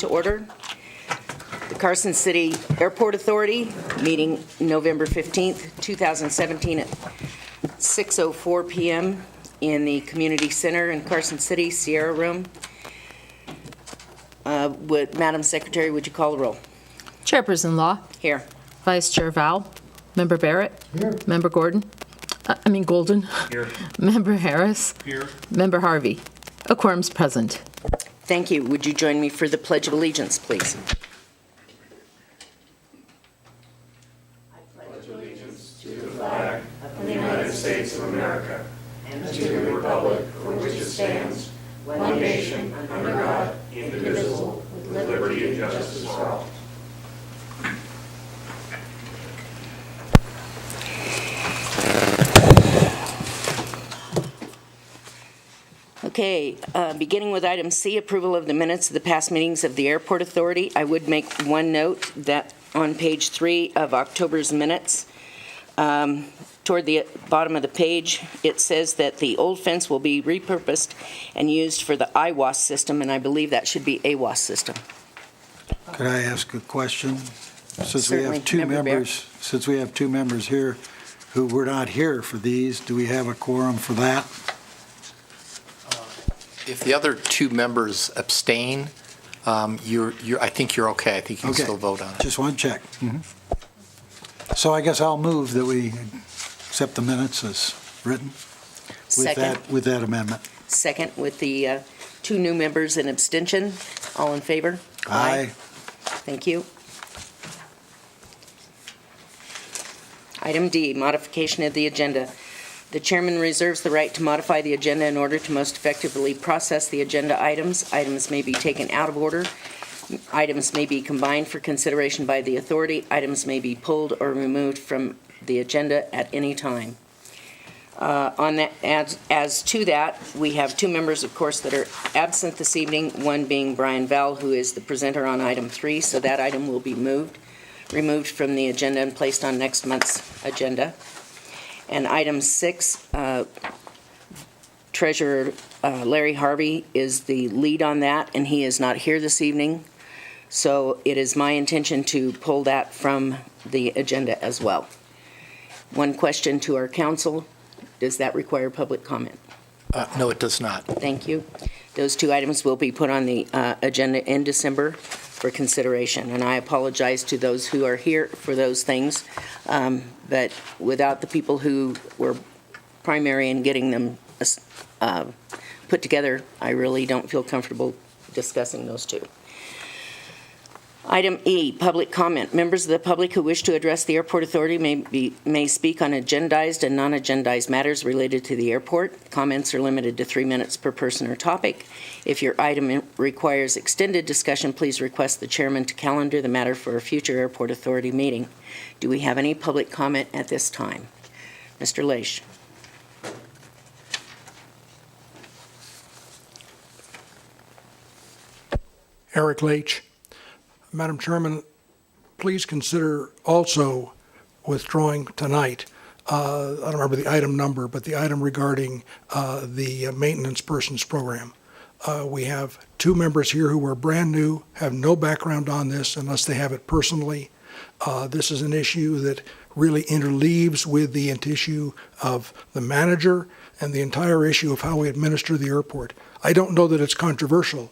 to order. The Carson City Airport Authority meeting November 15th, 2017 at 6:04 p.m. in the Community Center in Carson City, Sierra Room. Madam Secretary, would you call the roll? Chairperson Law. Here. Vice Chair Val. Member Barrett. Here. Member Golden. Here. Member Harris. Here. Member Harvey. A quorum's present. Thank you. Would you join me for the Pledge of Allegiance, please? of the United States of America, and to the republic for which it stands, one nation, under God, indivisible, with liberty and justice for all. Okay, beginning with item C, approval of the minutes of the past meetings of the Airport Authority. I would make one note that on page 3 of October's minutes, toward the bottom of the page, it says that the old fence will be repurposed and used for the IWAS system, and I believe that should be AWAS system. Could I ask a question? Since we Certainly, have two Member members here who were not here for these, do we have a quorum for that? If the other two members abstain, I think you're okay. I think you can Okay. still vote on it. Just one check. So I guess I'll move that we accept the minutes as written Second. with that amendment. Second, with the two new members and abstention. All in favor? Aye. Thank you. Item D, modification of the agenda. The chairman reserves the right to modify the agenda in order to most effectively process the agenda items. Items may be taken out of order. Items may be combined for consideration by the authority. Items may be pulled or removed from the agenda at any time. On that, as to that, we have two members, of course, that are absent this evening, one being Brian Val, who is the presenter on item 3, so that item will be removed from the agenda and placed on next month's agenda. And item 6, Treasurer Larry Harvey is the lead on that, and he is not here this evening. So it is my intention to pull that from the agenda as well. One question to our council: does that require public comment? No, it does not. Thank you. Those two items will be put on the agenda in December for consideration. And I apologize to those who are here for those things, but without the people who were primary in getting them put together, I really don't feel comfortable discussing those two. Item E, public comment. Members of the public who wish to address the Airport Authority may speak on agendized and non-agendized matters related to the airport. Comments are limited to 3 minutes per person or topic. If your item requires extended discussion, please request the chairman to calendar the matter for a future Airport Authority meeting. Do we have any public comment at this time? Mr. Leish. Eric Leach. Madam Chairman, please consider also withdrawing tonight, I don't remember the item number, but the item regarding the maintenance persons program. We have two members here who are brand new, have no background on this unless they have it personally. This is an issue that really interleaves with the issue of the manager and the entire issue of how we administer the airport. I don't know that it's controversial,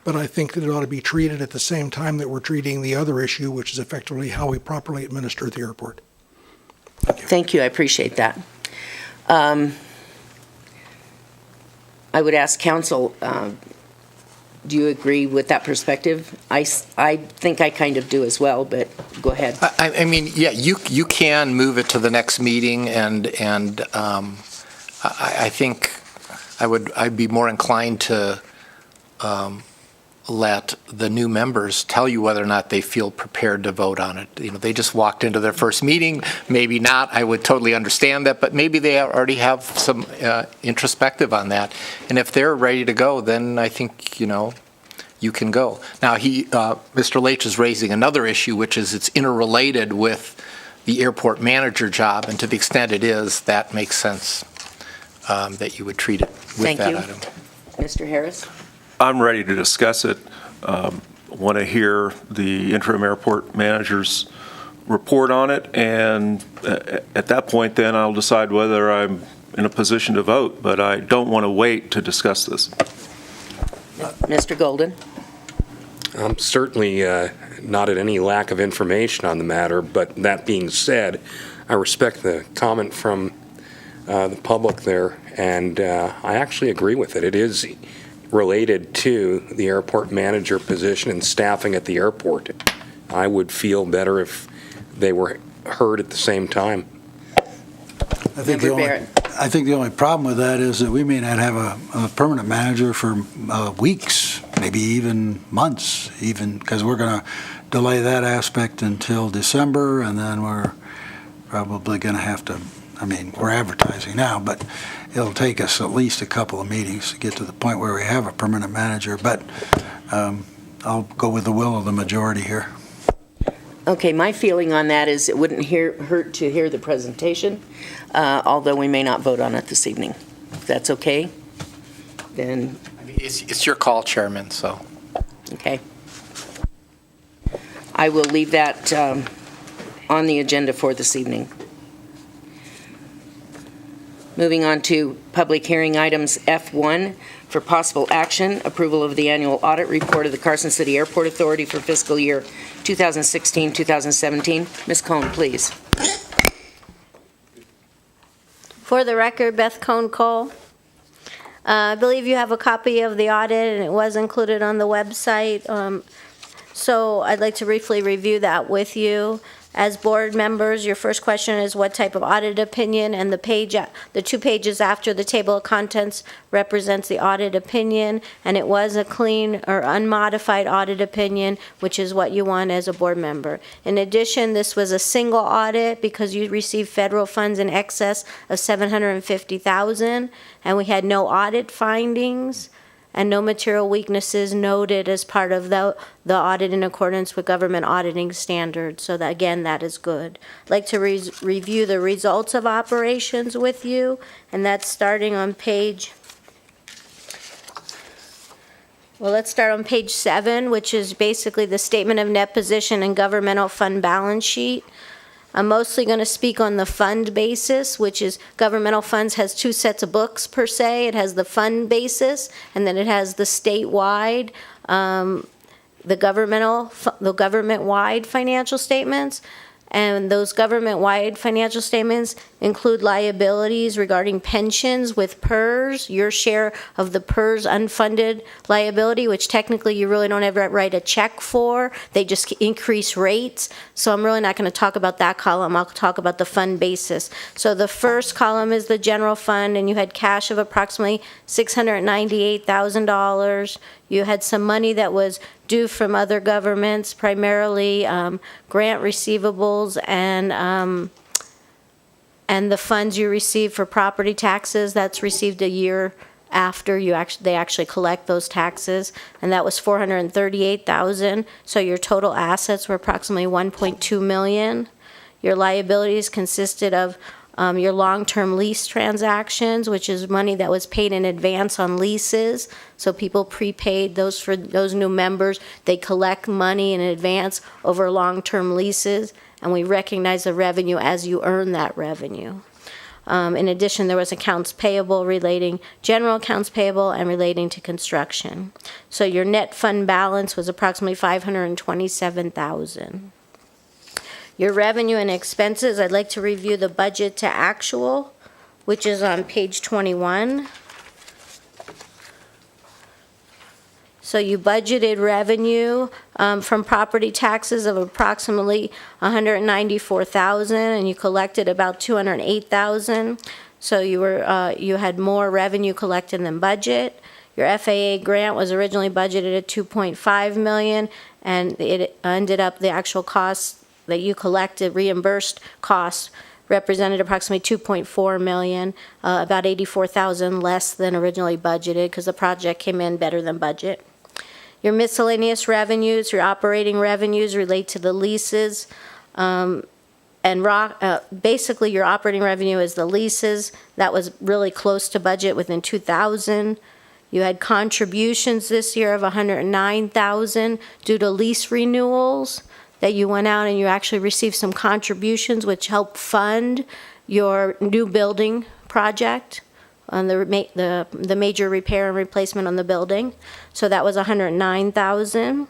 but I think that it ought to be treated at the same time that we're treating the other issue, which is effectively how we properly administer the airport. Thank you. I appreciate that. I would ask council, do you agree with that perspective? I think I kind of do as well, but go ahead. I mean, yeah, you can move it to the next meeting, and I think I'd be more inclined to let the new members tell you whether or not they feel prepared to vote on it. You know, they just walked into their first meeting, maybe not. I would totally understand that, but maybe they already have some introspective on that. And if they're ready to go, then I think, you can go. Now, Mr. Leach is raising another issue, which is it's interrelated with the airport manager job, and to the extent it is, that makes sense that you would treat it with Thank that you. item. Mr. Harris? I'm ready to discuss it. want to hear the interim airport manager's report on it, and at that point, then I'll decide whether I'm in a position to vote, but I don't want to wait to discuss this. Mr. Golden? I'm certainly not at any lack of information on the matter, but that being said, I respect the comment from the public there, and I actually agree with it. It is related to the airport manager position and staffing at the airport. I would feel better if they were heard at the same time. I think the only problem with that is that we may not have a permanent manager for weeks, maybe even months, even because we're going to delay that aspect until December, and then we're probably going to have to, we're advertising now, but it'll take us at least a couple of meetings to get to the point where we have a permanent manager, but I'll go with the will of the majority here. Okay, my feeling on that is it wouldn't hurt to hear the presentation, although we may not vote on it this evening. If that's okay, then, It's your call, Chairman, so. okay. I will leave that on the agenda for this evening. Moving on to public hearing items F1 for possible action, approval of the annual audit report of the Carson City Airport Authority for fiscal year 2016-2017. Ms. Cohn, please. For the record, Beth Cohn-Cole. I believe you have a copy of the audit, and it was included on the website. So I'd like to briefly review that with you. As board members, your first question is what type of audit opinion, and the 2 pages after the table of contents represents the audit opinion, and it was a clean or unmodified audit opinion, which is what you want as a board member. In addition, this was a single audit because you received federal funds in excess of $750,000, and we had no audit findings and no material weaknesses noted as part of the audit in accordance with government auditing standards. So that, again, that is good. I'd like to review the results of operations with you, and that's starting on page, well, let's start on page 7, which is basically the statement of net position and governmental fund balance sheet. I'm mostly going to speak on the fund basis, which is governmental funds has 2 sets of books per se. It has the fund basis, and then it has the statewide, the government-wide financial statements. And those government-wide financial statements include liabilities regarding pensions with PERS, your share of the PERS unfunded liability, which technically you really don't ever write a check for. They just increase rates. So I'm really not going to talk about that column. I'll talk about the fund basis. So the first column is the general fund, and you had cash of approximately $698,000. You had some money that was due from other governments, primarily grant receivables and the funds you receive for property taxes. That's received a year after they actually collect those taxes, and that was $438,000. So your total assets were approximately $1.2 million. Your liabilities consisted of your long-term lease transactions, which is money that was paid in advance on leases. So people prepaid those for those new members. They collect money in advance over long-term leases, and we recognize the revenue as you earn that revenue. In addition, there was accounts payable general accounts payable and relating to construction. So your net fund balance was approximately $527,000. Your revenue and expenses, I'd like to review the budget to actual, which is on page 21. So you budgeted revenue from property taxes of approximately $194,000, and you collected about $208,000. So you had more revenue collected than budget. Your FAA grant was originally budgeted at $2.5 million, and it ended up the actual costs that you collected, reimbursed costs, represented approximately $2.4 million, about $84,000 less than originally budgeted because the project came in better than budget. Your miscellaneous revenues, your operating revenues relate to the leases, basically your operating revenue is the leases. That was really close to budget within $2,000. You had contributions this year of $109,000 due to lease renewals that you went out and you actually received some contributions which helped fund your new building project on the major repair and replacement on the building. So that was $109,000.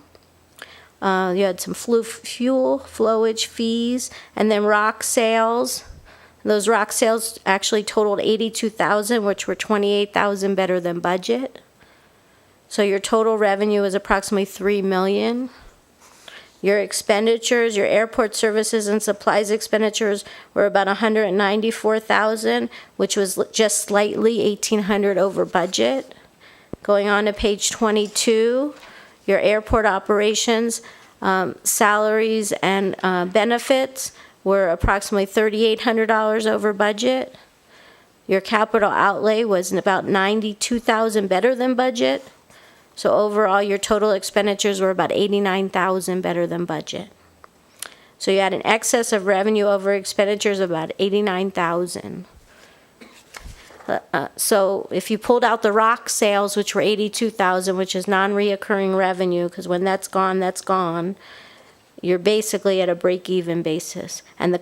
You had some fuel, flowage fees, and then rock sales. Those rock sales actually totaled $82,000, which were $28,000 better than budget. So your total revenue is approximately $3 million. Your expenditures, your airport services and supplies expenditures were about $194,000, which was just slightly $1,800 over budget. Going on to page 22, your airport operations, salaries and benefits were approximately $3,800 over budget. Your capital outlay was about $92,000 better than budget. So overall, your total expenditures were about $89,000 better than budget. So you had an excess of revenue over expenditures of about $89,000. So if you pulled out the rock sales, which were $82,000, which is non-reoccurring revenue, because when that's gone, you're basically at a break-even basis. And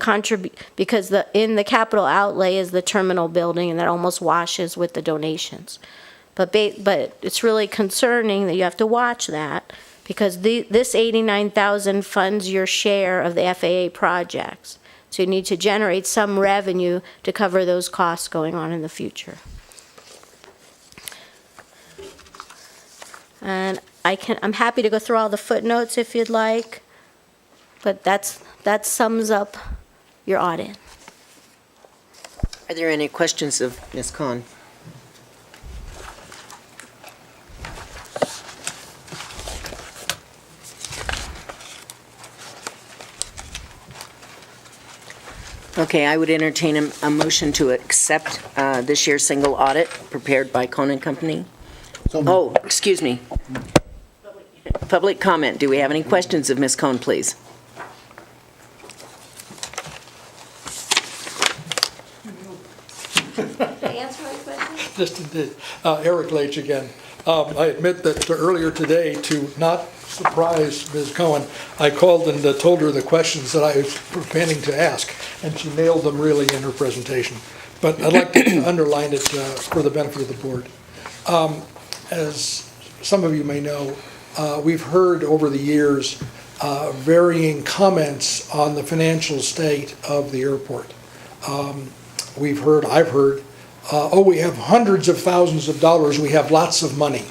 because in the capital outlay is the terminal building, and that almost washes with the donations. But it's really concerning that you have to watch that, because this $89,000 funds your share of the FAA projects. So you need to generate some revenue to cover those costs going on in the future. And I'm happy to go through all the footnotes if you'd like, but that sums up your audit. Are there any questions of Ms. Kahn? Okay, I would entertain a motion to accept this year's single audit prepared by Cohen & Company. Oh, excuse me. Public comment. Do we have any questions of Ms. Cohen, please? Answer my question? Just did. Eric Leach again. I admit that earlier today, to not surprise Ms. Cohen, I called and told her the questions that I was planning to ask, and she nailed them really in her presentation. But I'd like to underline it for the benefit of the board. As some of you may know, we've heard over the years varying comments on the financial state of the airport. I've heard, we have hundreds of thousands of dollars, we have lots of money.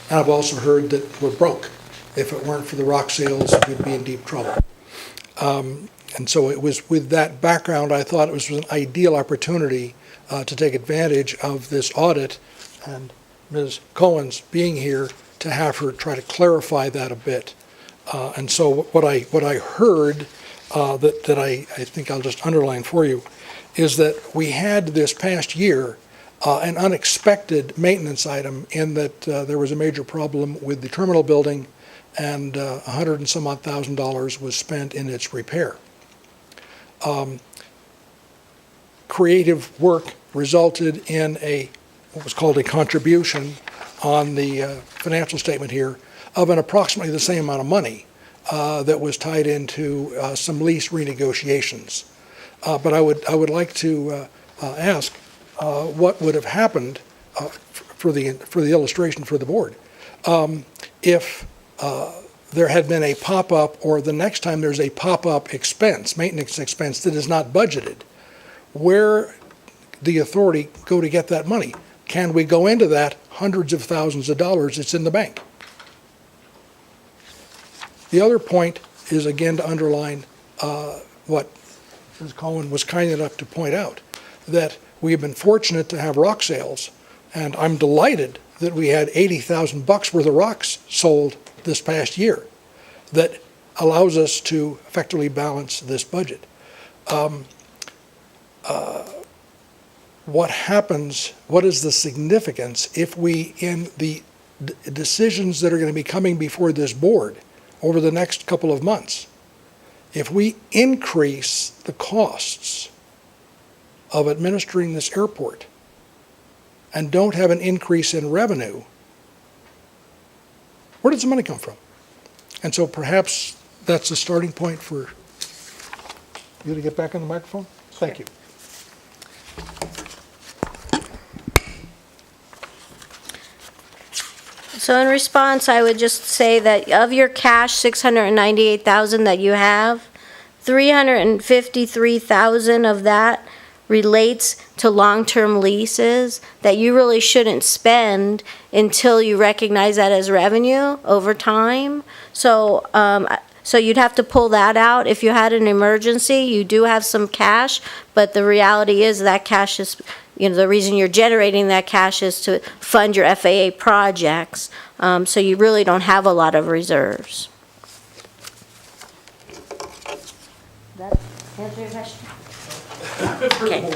And I've also heard that we're broke. If it weren't for the rock sales, we'd be in deep trouble. And so it was with that background, I thought it was an ideal opportunity to take advantage of this audit and Ms. Cohen's being here to have her try to clarify that a bit. And so what I heard that I think I'll just underline for you is that we had this past year an unexpected maintenance item in that there was a major problem with the terminal building, and $100 and some odd thousand was spent in its repair. Creative work resulted in what was called a contribution on the financial statement here of an approximately the same amount of money that was tied into some lease renegotiations. But I would like to ask what would have happened for the illustration for the board if there had been a pop-up, or the next time there's a pop-up expense, maintenance expense that is not budgeted. Where the authority go to get that money? Can we go into that hundreds of thousands of dollars that's in the bank? The other point is, again, to underline what Ms. Cohen was kind enough to point out, that we have been fortunate to have rock sales, and I'm delighted that we had $80,000 worth of rocks sold this past year that allows us to effectively balance this budget. What happens, what is the significance if we, in the decisions that are going to be coming before this board over the next couple of months, if we increase the costs of administering this airport and don't have an increase in revenue, where does the money come from? And so perhaps that's the starting point for you to get back on the microphone? Thank you. So in response, I would just say that of your cash, 698,000 that you have, 353,000 of that relates to long-term leases that you really shouldn't spend until you recognize that as revenue over time. So, so you'd have to pull that out. If you had an emergency, you do have some cash, but the reality is that cash is, the reason you're generating that cash is to fund your FAA projects. So you really don't have a lot of reserves. That answer your question? Okay.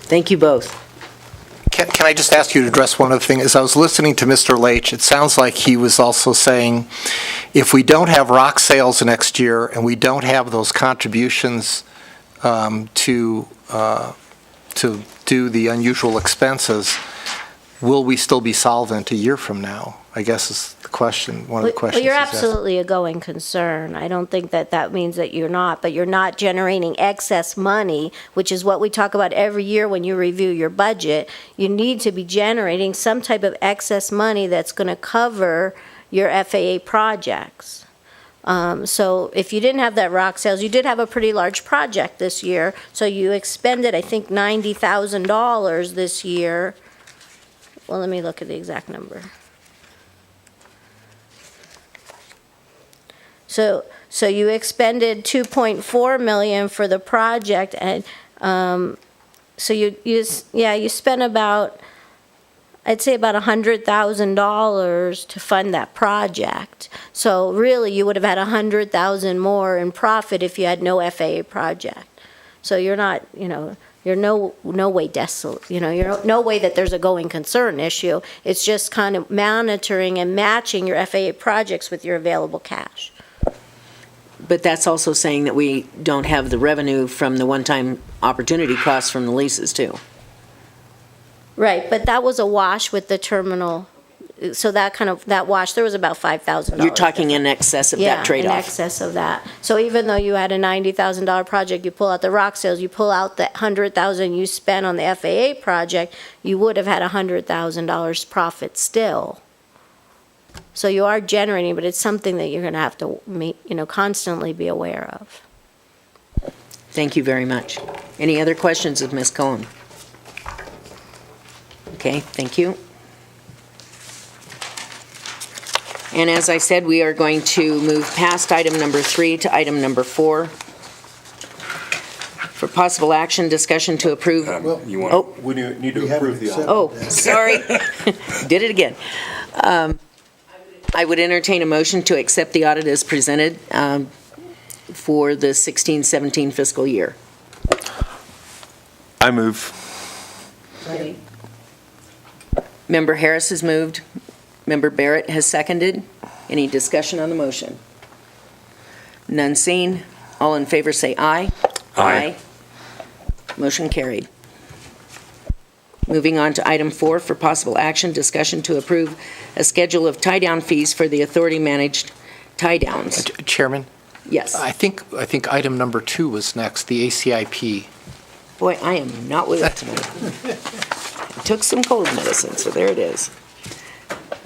Thank you both. Can I just ask you to address one other thing? As I was listening to Mr. Leach, it sounds like he was also saying, if we don't have rock sales next year and we don't have those contributions to do the unusual expenses, will we still be solvent a year from now? I guess is the question, one of the questions. Well, you're he's asked. absolutely a going concern. I don't think that that means that you're not, but you're not generating excess money, which is what we talk about every year when you review your budget. You need to be generating some type of excess money that's going to cover your FAA projects. So if you didn't have that rock sales, you did have a pretty large project this year, so you expended, I think, $90,000 this year. Well, let me look at the exact number. So you expended 2.4 million for the project, and so you spent about, I'd say about $100,000 to fund that project. So really, you would have had $100,000 more in profit if you had no FAA project. So you're not, you're no way desolate. You're no way that there's a going concern issue. It's just kind of monitoring and matching your FAA projects with your available cash. But that's also saying that we don't have the revenue from the one-time opportunity costs from the leases, too. Right, but that was a wash with the terminal. So that wash, there was about $5,000. You're talking in excess of that trade-off. Yeah, in excess of that. So even though you had a $90,000 project, you pull out the rock sales, you pull out the $100,000 you spent on the FAA project, you would have had $100,000 profit still. So you are generating, but it's something that you're going to have to, constantly be aware of. Thank you very much. Any other questions of Ms. Cohen? Okay, thank you. And as I said, we are going to move past item number 3 to item number 4. For possible action, discussion to approve. We need to approve the audit. Oh, sorry. Did it again. I would entertain a motion to accept the audit as presented for the 16-17 fiscal year. I move. Member Harris has moved. Member Barrett has seconded. Any discussion on the motion? None seen. All in favor say aye. Aye. Motion carried. Moving on to item 4 for possible action, discussion to approve a schedule of tie-down fees for the authority-managed tie-downs. Chairman, Yes. I think item number 2 was next, the ACIP. Boy, I am not with it tonight. I took some cold medicine, so there it is.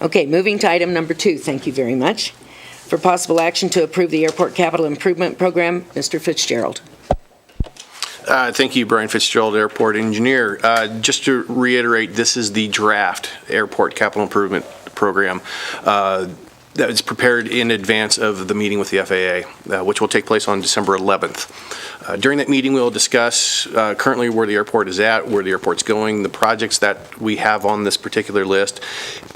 Okay, moving to item number 2, thank you very much. For possible action to approve the Airport Capital Improvement Program, Mr. Fitzgerald. Thank you, Brian Fitzgerald, Airport Engineer. Just to reiterate, this is the draft Airport Capital Improvement Program that is prepared in advance of the meeting with the FAA, which will take place on December 11th. During that meeting, we'll discuss currently where the airport is at, where the airport's going, the projects that we have on this particular list,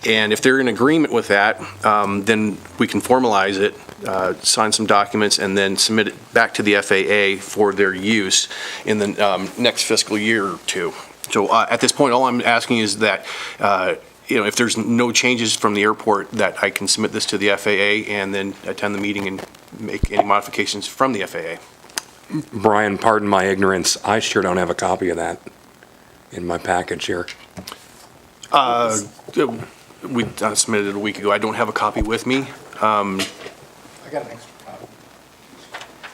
and if they're in agreement with that, then we can formalize it, sign some documents, and then submit it back to the FAA for their use in the next fiscal year or two. So at this point, all I'm asking is that if there's no changes from the airport, that I can submit this to the FAA and then attend the meeting and make any modifications from the FAA. Brian, pardon my ignorance, I sure don't have a copy of that in my package here. We submitted it a week ago. I don't have a copy with me. I got an extra copy.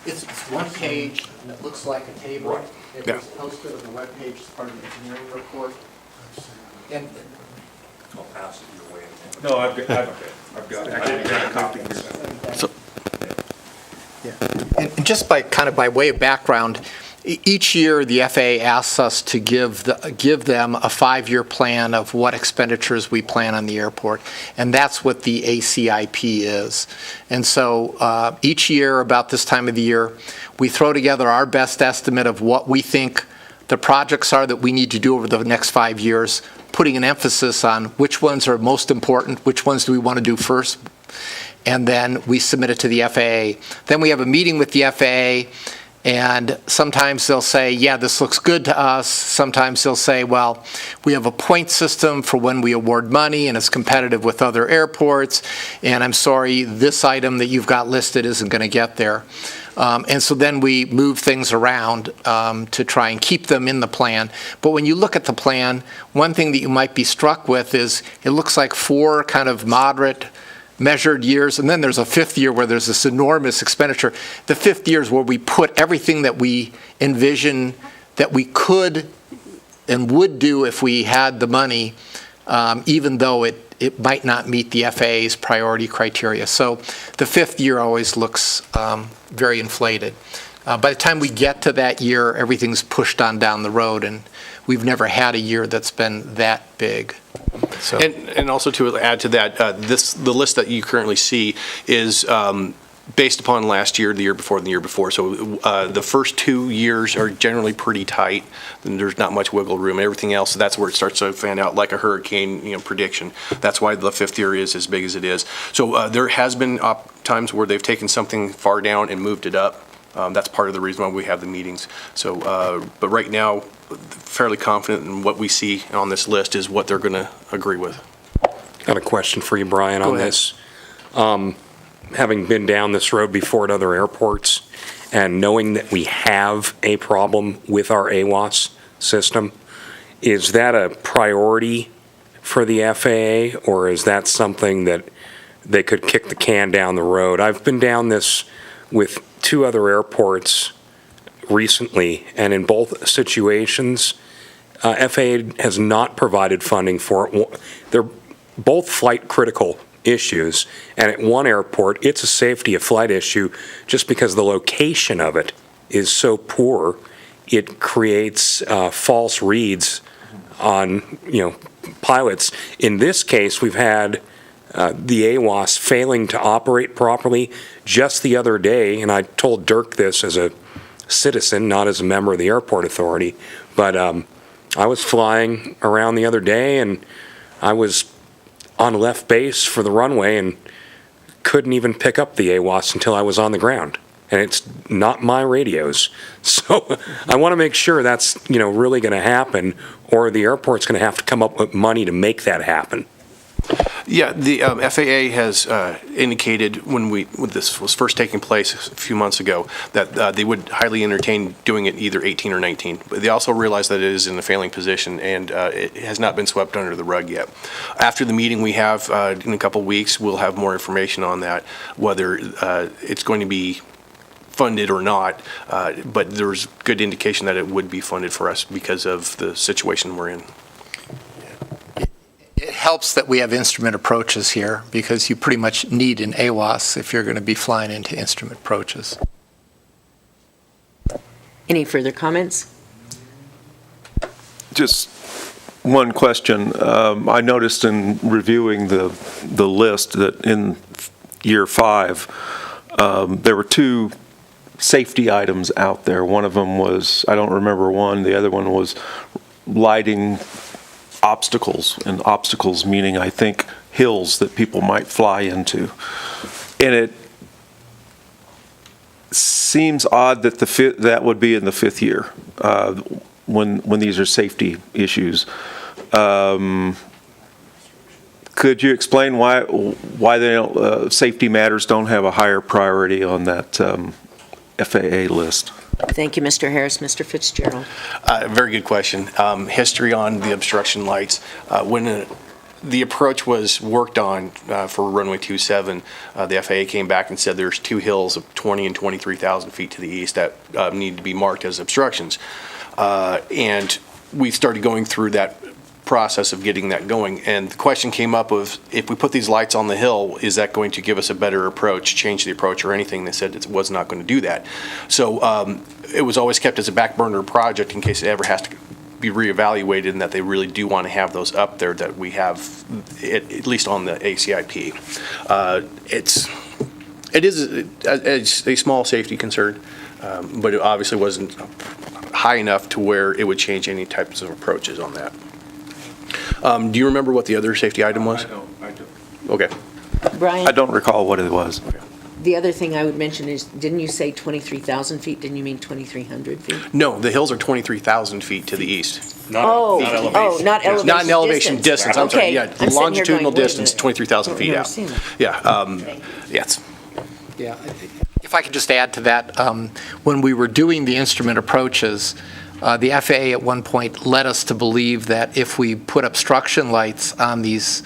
It's one page, and it looks like a table. It Yeah. was posted on the webpage as part of the engineering report. And No, I've got a copy here. So, And just by way of background, each year the FAA asks us to give them a 5-year plan of what expenditures we plan on the airport, and that's what the ACIP is. And so each year, about this time of the year, we throw together our best estimate of what we think the projects are that we need to do over the next 5 years, putting an emphasis on which ones are most important, which ones do we want to do first, and then we submit it to the FAA. Then we have a meeting with the FAA, and sometimes they'll say, yeah, this looks good to us. Sometimes they'll say, well, we have a point system for when we award money, and it's competitive with other airports, and I'm sorry, this item that you've got listed isn't going to get there. And so then we move things around to try and keep them in the plan. But when you look at the plan, one thing that you might be struck with is it looks like 4 kind of moderate measured years, and then there's a 5th year where there's this enormous expenditure. The 5th year is where we put everything that we envision that we could and would do if we had the money, even though it might not meet the FAA's priority criteria. So the 5th year always looks very inflated. By the time we get to that year, everything's pushed on down the road, and we've never had a year that's been that big. So. and also to add to that, the list that you currently see is based upon last year, the year before, and the year before. So the first 2 years are generally pretty tight, and there's not much wiggle room. Everything else, that's where it starts to fan out like a hurricane, prediction. That's why the 5th year is as big as it is. So there has been times where they've taken something far down and moved it up. That's part of the reason why we have the meetings. So, but right now, fairly confident in what we see on this list is what they're going to agree with. Got a question for you, Brian, Go on ahead. this. Having been down this road before at other airports and knowing that we have a problem with our AWAS system, is that a priority for the FAA, or is that something that they could kick the can down the road? I've been down this with 2 other airports recently, and in both situations, FAA has not provided funding for it. They're both flight critical issues, and at one airport, it's a safety of flight issue just because the location of it is so poor, it creates false reads on, pilots. In this case, we've had the AWAS failing to operate properly just the other day, and I told Dirk this as a citizen, not as a member of the airport authority, but I was flying around the other day, and I was on left base for the runway and couldn't even pick up the AWAS until I was on the ground. And it's not my radios. So I want to make sure that's, really going to happen, or the airport's going to have to come up with money to make that happen. Yeah, the FAA has indicated when this was first taking place a few months ago that they would highly entertain doing it either 18 or 19. But they also realize that it is in a failing position, and it has not been swept under the rug yet. After the meeting we have in a couple weeks, we'll have more information on that, whether it's going to be funded or not, but there's good indication that it would be funded for us because of the situation we're in. It helps that we have instrument approaches here, because you pretty much need an AWAS if you're going to be flying into instrument approaches. Any further comments? Just one question. I noticed in reviewing the list that in year 5, there were 2 safety items out there. One of them was, I don't remember one, the other one was lighting obstacles, and obstacles meaning, I think, hills that people might fly into. And it seems odd that that would be in the 5th year when these are safety issues. Could you explain why they don't, safety matters don't have a higher priority on that FAA list? Thank you, Mr. Harris. Mr. Fitzgerald. Very good question. History on the obstruction lights. When the approach was worked on for runway 27, the FAA came back and said there's two hills of 20 and 23,000 feet to the east that need to be marked as obstructions. And we started going through that process of getting that going. And the question came up of, if we put these lights on the hill, is that going to give us a better approach, change the approach or anything? They said it was not going to do that. So it was always kept as a back burner project in case it ever has to be reevaluated, and that they really do want to have those up there, that we have at least on the ACIP. It is a small safety concern, but it obviously wasn't high enough to where it would change any types of approaches on that. Do you remember what the other safety item was? I don't. Okay. Brian? I don't recall what it was. The other thing I would mention is, didn't you say 23,000 feet? Didn't you mean 2,300 feet? No, the hills are 23,300 feet to the east. Oh, not elevation. Not in elevation distance, I'm sorry, Okay. yeah, I'm sitting here longitudinal going, wait a distance, minute. 23,000 feet I've never out. seen that. Yeah, yes. Yeah, if I could just add to that, when we were doing the instrument approaches, the FAA at one point led us to believe that if we put obstruction lights on these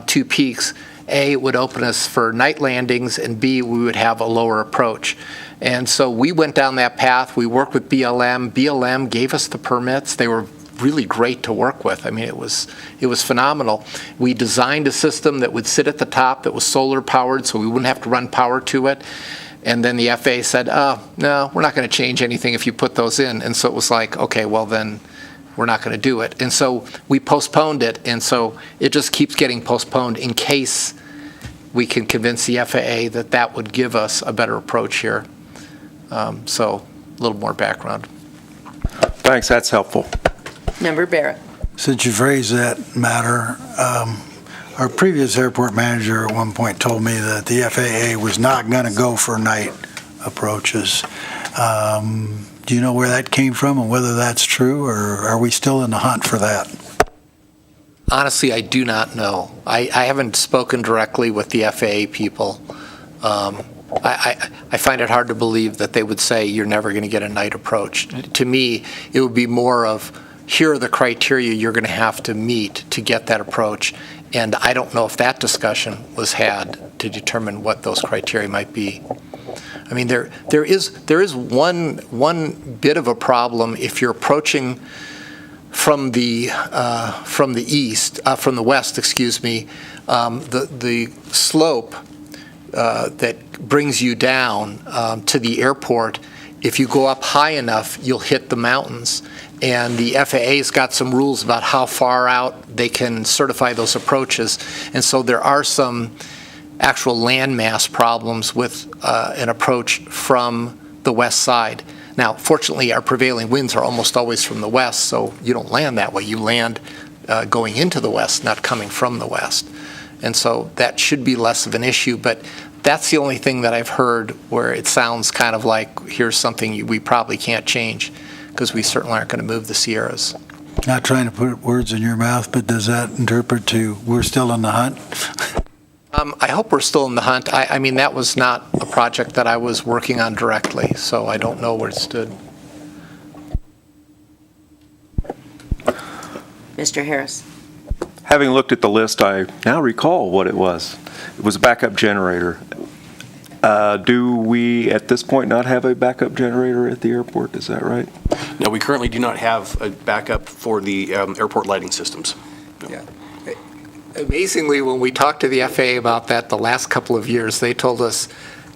two peaks, A, it would open us for night landings, and B, we would have a lower approach. And so we went down that path. We worked with BLM. BLM gave us the permits. They were really great to work with. I mean, it was phenomenal. We designed a system that would sit at the top that was solar powered, so we wouldn't have to run power to it. And then the FAA said, oh, no, we're not going to change anything if you put those in. And so it was like, okay, well then we're not going to do it. And so we postponed it, and so it just keeps getting postponed in case we can convince the FAA that that would give us a better approach here. So a little more background. Thanks, that's helpful. Member Barrett. Since you've raised that matter, our previous airport manager at one point told me that the FAA was not going to go for night approaches. Do you know where that came from and whether that's true, or are we still in the hunt for that? Honestly, I do not know. I haven't spoken directly with the FAA people. I find it hard to believe that they would say you're never going to get a night approach. To me, it would be more of, here are the criteria you're going to have to meet to get that approach. And I don't know if that discussion was had to determine what those criteria might be. I mean, there is one bit of a problem if you're approaching from the west, excuse me. The slope that brings you down to the airport, if you go up high enough, you'll hit the mountains. And the FAA's got some rules about how far out they can certify those approaches. And so there are some actual landmass problems with an approach from the west side. Now, fortunately, our prevailing winds are almost always from the west, so you don't land that way. You land going into the west, not coming from the west. And so that should be less of an issue, but that's the only thing that I've heard where it sounds kind of like, here's something we probably can't change, because we certainly aren't going to move the Sierras. Not trying to put words in your mouth, but does that interpret to we're still in the hunt? I hope we're still in the hunt. I mean, that was not a project that I was working on directly, so I don't know where it stood. Mr. Harris. Having looked at the list, I now recall what it was. It was a backup generator. Do we, at this point, not have a backup generator at the airport? Is that right? No, we currently do not have a backup for the airport lighting systems. No. Yeah. Amazingly, when we talked to the FAA about that the last couple of years, they told us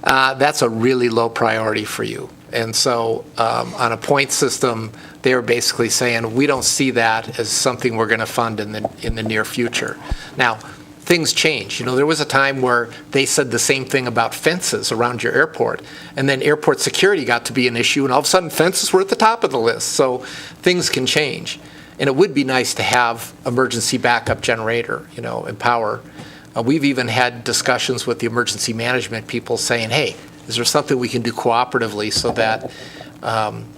that's a really low priority for you. And so on a point system, they were basically saying, we don't see that as something we're going to fund in the near future. Now, things change. You know, there was a time where they said the same thing about fences around your airport, and then airport security got to be an issue, and all of a sudden fences were at the top of the list. So things can change. And it would be nice to have emergency backup generator, you know, and power. We've even had discussions with the emergency management people saying, hey, is there something we can do cooperatively so that,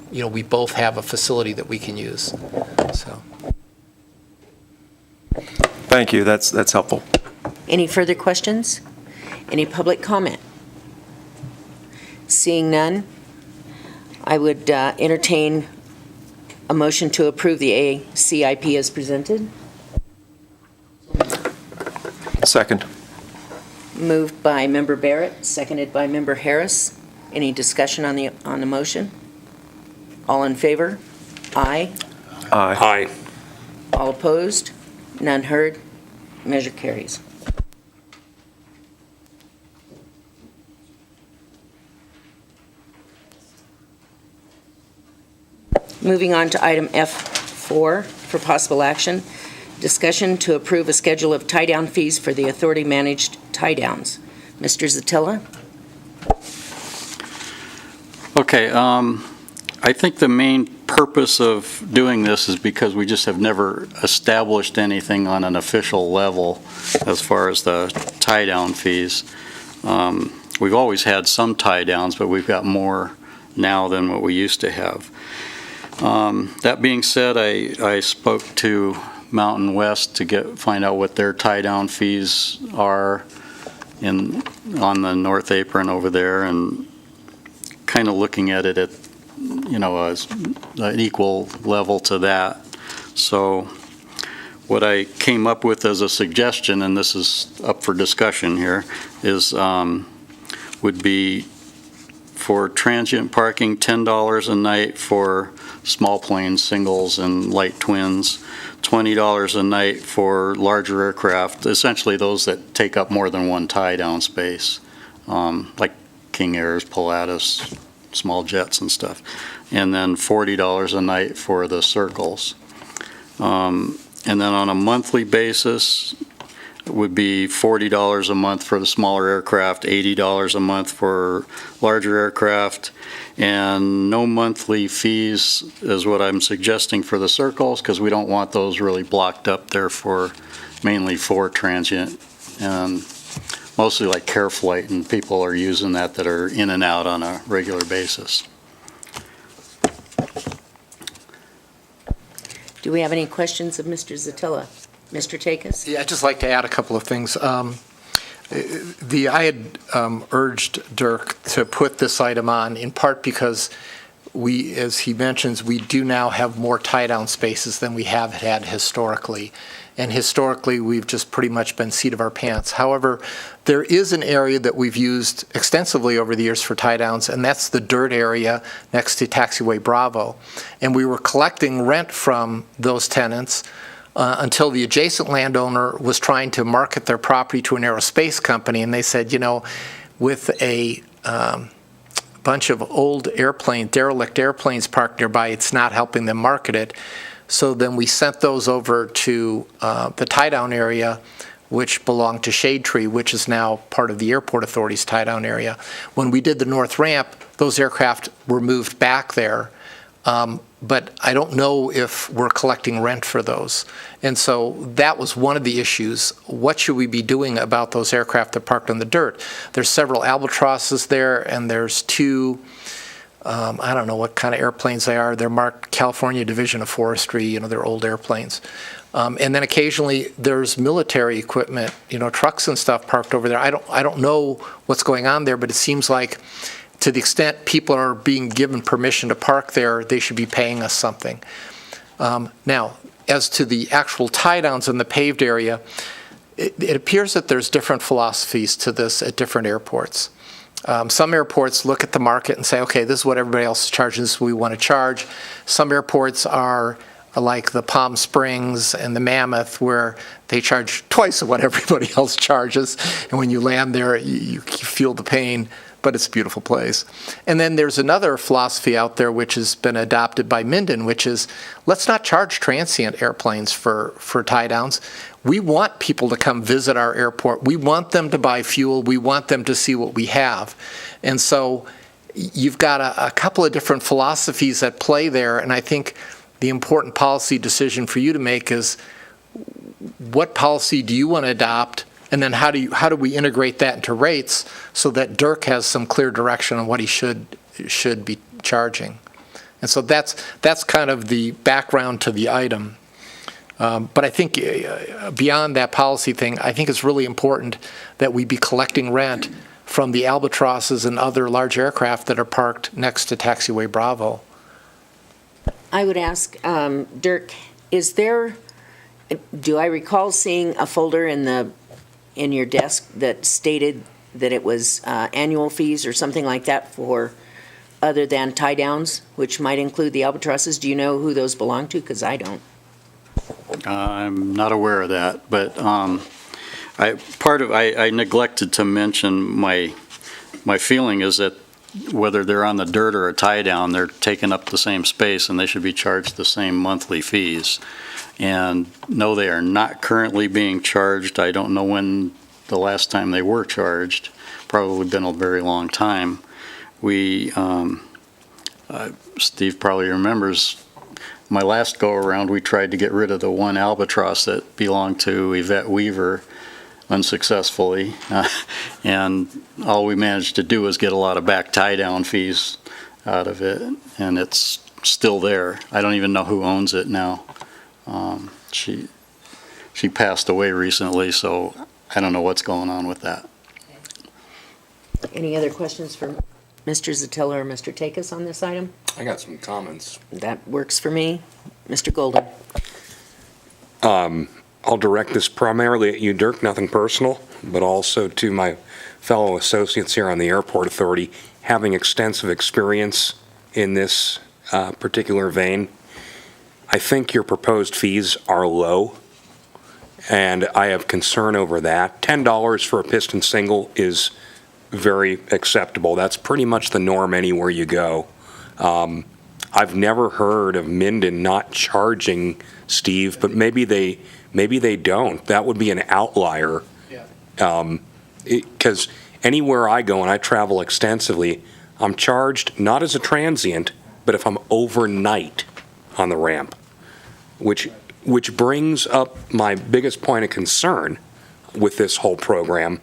you know, we both have a facility that we can use? So. Thank you. That's helpful. Any further questions? Any public comment? Seeing none, I would entertain a motion to approve the ACIP as presented. Second. Moved by Member Barrett, seconded by Member Harris. Any discussion on the motion? All in favor? Aye. Aye. Aye. All opposed? None heard? Measure carries. Moving on to item F4 for possible action. Discussion to approve a schedule of tie-down fees for the authority-managed tie-downs. Mr. Zatilla? Okay, I think the main purpose of doing this is because we just have never established anything on an official level as far as the tie-down fees. We've always had some tie-downs, but we've got more now than what we used to have. That being said, I spoke to Mountain West to find out what their tie-down fees are on the North Apron over there, and kind of looking at it at, as an equal level to that. So what I came up with as a suggestion, and this is up for discussion here, is would be for transient parking, $10 a night for small planes, singles, and light twins, $20 a night for larger aircraft, essentially those that take up more than one tie-down space, like King Airs, Pilatus, small jets and stuff, and then $40 a night for the circles. And then on a monthly basis, it would be $40 a month for the smaller aircraft, $80 a month for larger aircraft, and no monthly fees is what I'm suggesting for the circles, because we don't want those really blocked up there mainly for transient, and mostly like care flight, and people are using that are in and out on a regular basis. Do we have any questions of Mr. Zatilla? Mr. Takis? Yeah, I'd just like to add a couple of things. I had urged Dirk to put this item on, in part because we, as he mentions, we do now have more tie-down spaces than we have had historically. And historically, we've just pretty much been seat of our pants. However, there is an area that we've used extensively over the years for tie-downs, and that's the dirt area next to Taxiway Bravo. And we were collecting rent from those tenants until the adjacent landowner was trying to market their property to an aerospace company, and they said, with a bunch of old derelict airplanes parked nearby, it's not helping them market it. So then we sent those over to the tie-down area, which belonged to Shade Tree, which is now part of the Airport Authority's tie-down area. When we did the north ramp, those aircraft were moved back there. But I don't know if we're collecting rent for those. And so that was one of the issues. What should we be doing about those aircraft that are parked on the dirt? There's several Albatrosses there, and there's two, I don't know what kind of airplanes they are. They're marked California Division of Forestry, they're old airplanes. And then occasionally there's military equipment, trucks and stuff parked over there. I don't know what's going on there, but it seems like to the extent people are being given permission to park there, they should be paying us something. Now, as to the actual tie-downs in the paved area, it appears that there's different philosophies to this at different airports. Some airports look at the market and say, okay, this is what everybody else is charging, this is what we want to charge. Some airports are like the Palm Springs and the Mammoth, where they charge twice of what everybody else charges, and when you land there, you feel the pain. But it's a beautiful place. And then there's another philosophy out there which has been adopted by Minden, which is let's not charge transient airplanes for tie-downs. We want people to come visit our airport. We want them to buy fuel. We want them to see what we have. And so you've got a couple of different philosophies at play there, and I think the important policy decision for you to make is what policy do you want to adopt? And then how do we integrate that into rates so that Dirk has some clear direction on what he should be charging? And so that's kind of the background to the item. But I think beyond that policy thing, I think it's really important that we be collecting rent from the albatrosses and other large aircraft that are parked next to taxiway Bravo. I would ask, Dirk, do I recall seeing a folder in your desk that stated that it was annual fees or something like that for other than tie downs, which might include the albatrosses? Do you know who those belong to? Because I don't. I'm not aware of that, but I neglected to mention my feeling is that whether they're on the dirt or a tie down, they're taking up the same space and they should be charged the same monthly fees. And no, they are not currently being charged. I don't know when the last time they were charged. Probably been a very long time. Steve probably remembers my last go-around, we tried to get rid of the one albatross that belonged to Yvette Weaver unsuccessfully. And all we managed to do was get a lot of back tie-down fees out of it, and it's still there. I don't even know who owns it now. She passed away recently, so I don't know what's going on with that. Any other questions for Mr. Zatilla or Mr. Takis on this item? I got some comments. That works for me. Mr. Golden? I'll direct this primarily at you, Dirk, nothing personal, but also to my fellow associates here on the Airport Authority, having extensive experience in this particular vein. I think your proposed fees are low, and I have concern over that. $10 for a piston single is very acceptable. That's pretty much the norm anywhere you go. I've never heard of Minden not charging, Steve, but maybe they don't. That would be an outlier. Because anywhere I go, and I travel extensively, I'm charged not as a transient, but if I'm overnight on the ramp, which brings up my biggest point of concern with this whole program.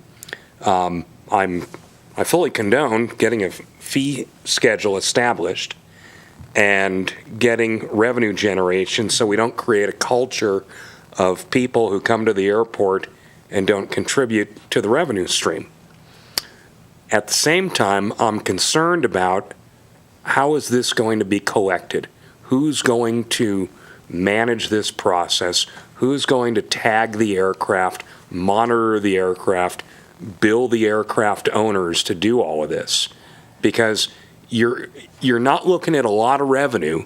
I fully condone getting a fee schedule established and getting revenue generation so we don't create a culture of people who come to the airport and don't contribute to the revenue stream. At the same time, I'm concerned about how is this going to be collected? Who's going to manage this process? Who's going to tag the aircraft, monitor the aircraft, bill the aircraft owners to do all of this? Because you're not looking at a lot of revenue,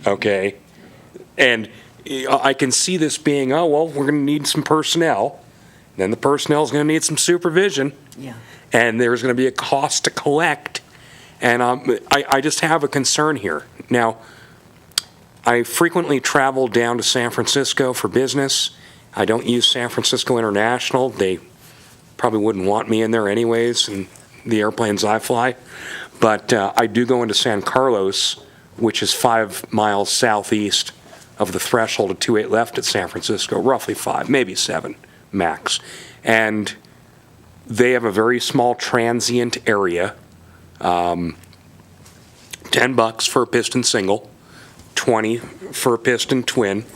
okay? And I can see this being, oh, well, we're going to need some personnel. Then the personnel's going to need some supervision. Yeah. And there's going to be a cost to collect. And I just have a concern here. Now, I frequently travel down to San Francisco for business. I don't use San Francisco International. They probably wouldn't want me in there anyways, and the airplanes I fly. But I do go into San Carlos, which is 5 miles southeast of the threshold of 28 left at San Francisco, roughly 5, maybe 7 max. And they have a very small transient area, $10 for a piston single, $20 for a piston twin.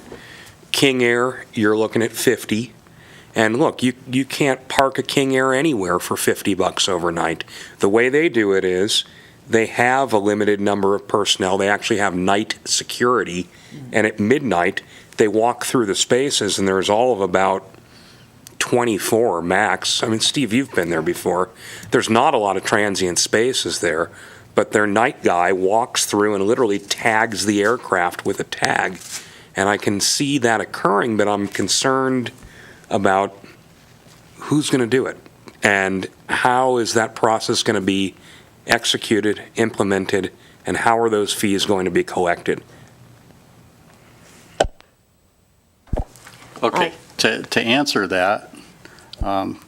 King Air, you're looking at $50. And look, you can't park a King Air anywhere for $50 overnight. The way they do it is they have a limited number of personnel. They actually have night security, and at midnight they walk through the spaces, and there's all of about 24 max. I mean, Steve, you've been there before. There's not a lot of transient spaces there, but their night guy walks through and literally tags the aircraft with a tag. And I can see that occurring, but I'm concerned about who's going to do it and how is that process going to be executed, implemented, and how are those fees going to be collected? Okay, to answer that,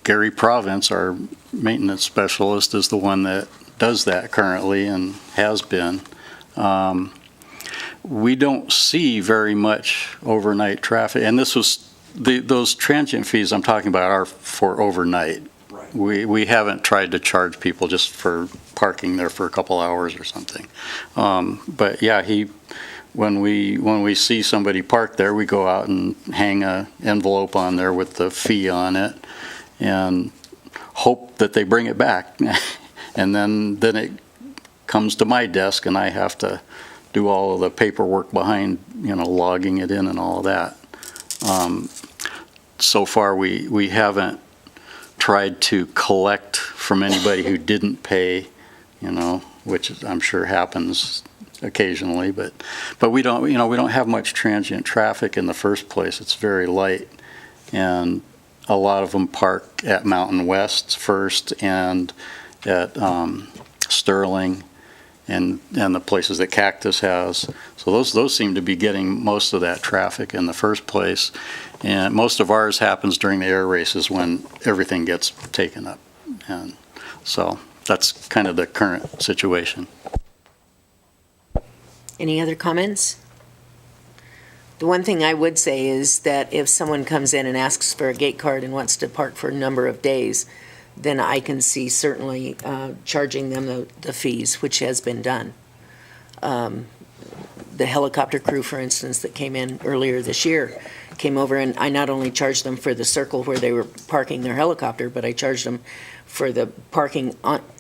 Gary Province, our maintenance specialist, is the one that does that currently and has been. We don't see very much overnight traffic, and this was those transient fees I'm talking about are for overnight. Right. We haven't tried to charge people just for parking there for a couple hours or something. But yeah, when we see somebody parked there, we go out and hang an envelope on there with the fee on it. And hope that they bring it back. And then it comes to my desk and I have to do all of the paperwork behind, logging it in and all of that. So far, we haven't tried to collect from anybody who didn't pay, which I'm sure happens occasionally, but we don't have much transient traffic in the first place. It's very light, and a lot of them park at Mountain West first and at Sterling and the places that Cactus has. So those seem to be getting most of that traffic in the first place. And most of ours happens during the air races when everything gets taken up. And so that's kind of the current situation. Any other comments? The one thing I would say is that if someone comes in and asks for a gate card and wants to park for a number of days, then I can see certainly charging them the fees, which has been done. The helicopter crew, for instance, that came in earlier this year, came over, and I not only charged them for the circle where they were parking their helicopter, but I charged them for the parking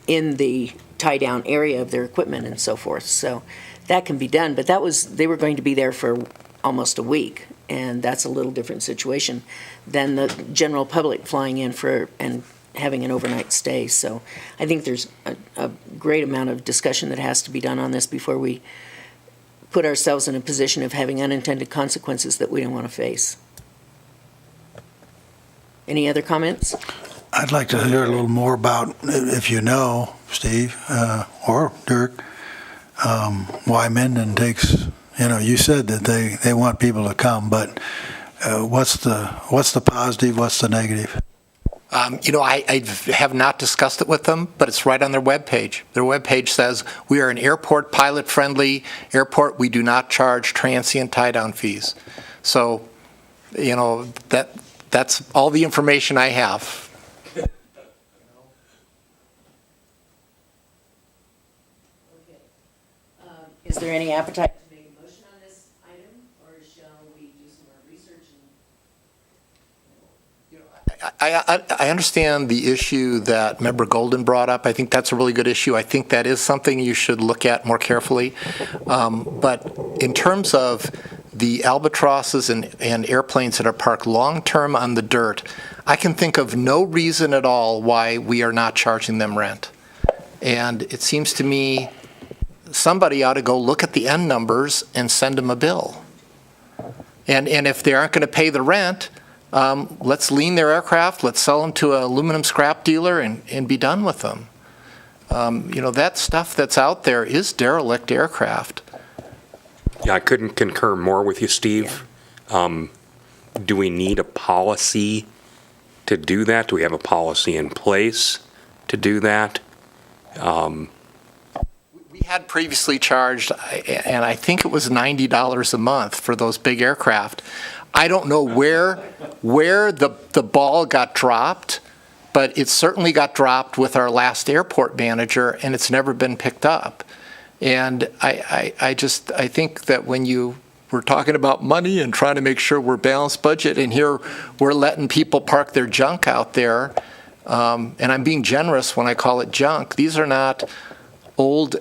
in the tie-down area of their equipment and so forth. So that can be done, but they were going to be there for almost a week, and that's a little different situation than the general public flying in and having an overnight stay. So I think there's a great amount of discussion that has to be done on this before we put ourselves in a position of having unintended consequences that we don't want to face. Any other comments? I'd like to hear a little more about, if you know, Steve, or Dirk, why Minden takes, you said that they want people to come, but what's the positive, what's the negative? I have not discussed it with them, but it's right on their webpage. Their webpage says, we are an airport pilot-friendly airport. We do not charge transient tie-down fees. So, that's all the information I have. Is there any appetite to make a motion on this item, or shall we do some more research? I understand the issue that Member Golden brought up. I think that's a really good issue. I think that is something you should look at more carefully. But in terms of the albatrosses and airplanes that are parked long-term on the dirt, I can think of no reason at all why we are not charging them rent. And it seems to me somebody ought to go look at the end numbers and send them a bill. And if they aren't going to pay the rent, let's lean their aircraft, let's sell them to an aluminum scrap dealer and be done with them. That stuff that's out there is derelict aircraft. Yeah, I couldn't concur more with you, Steve. Yeah. Do we need a policy to do that? Do we have a policy in place to do that? We had previously charged, and I think it was $90 a month for those big aircraft. I don't know where the ball got dropped, but it certainly got dropped with our last airport manager, and it's never been picked up. And I think that when we're talking about money and trying to make sure we're balanced budget, and here we're letting people park their junk out there, and I'm being generous when I call it junk. These are not old,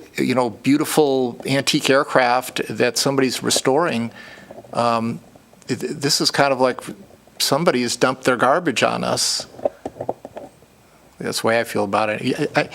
beautiful antique aircraft that somebody's restoring. This is kind of like somebody has dumped their garbage on us. That's the way I feel about it.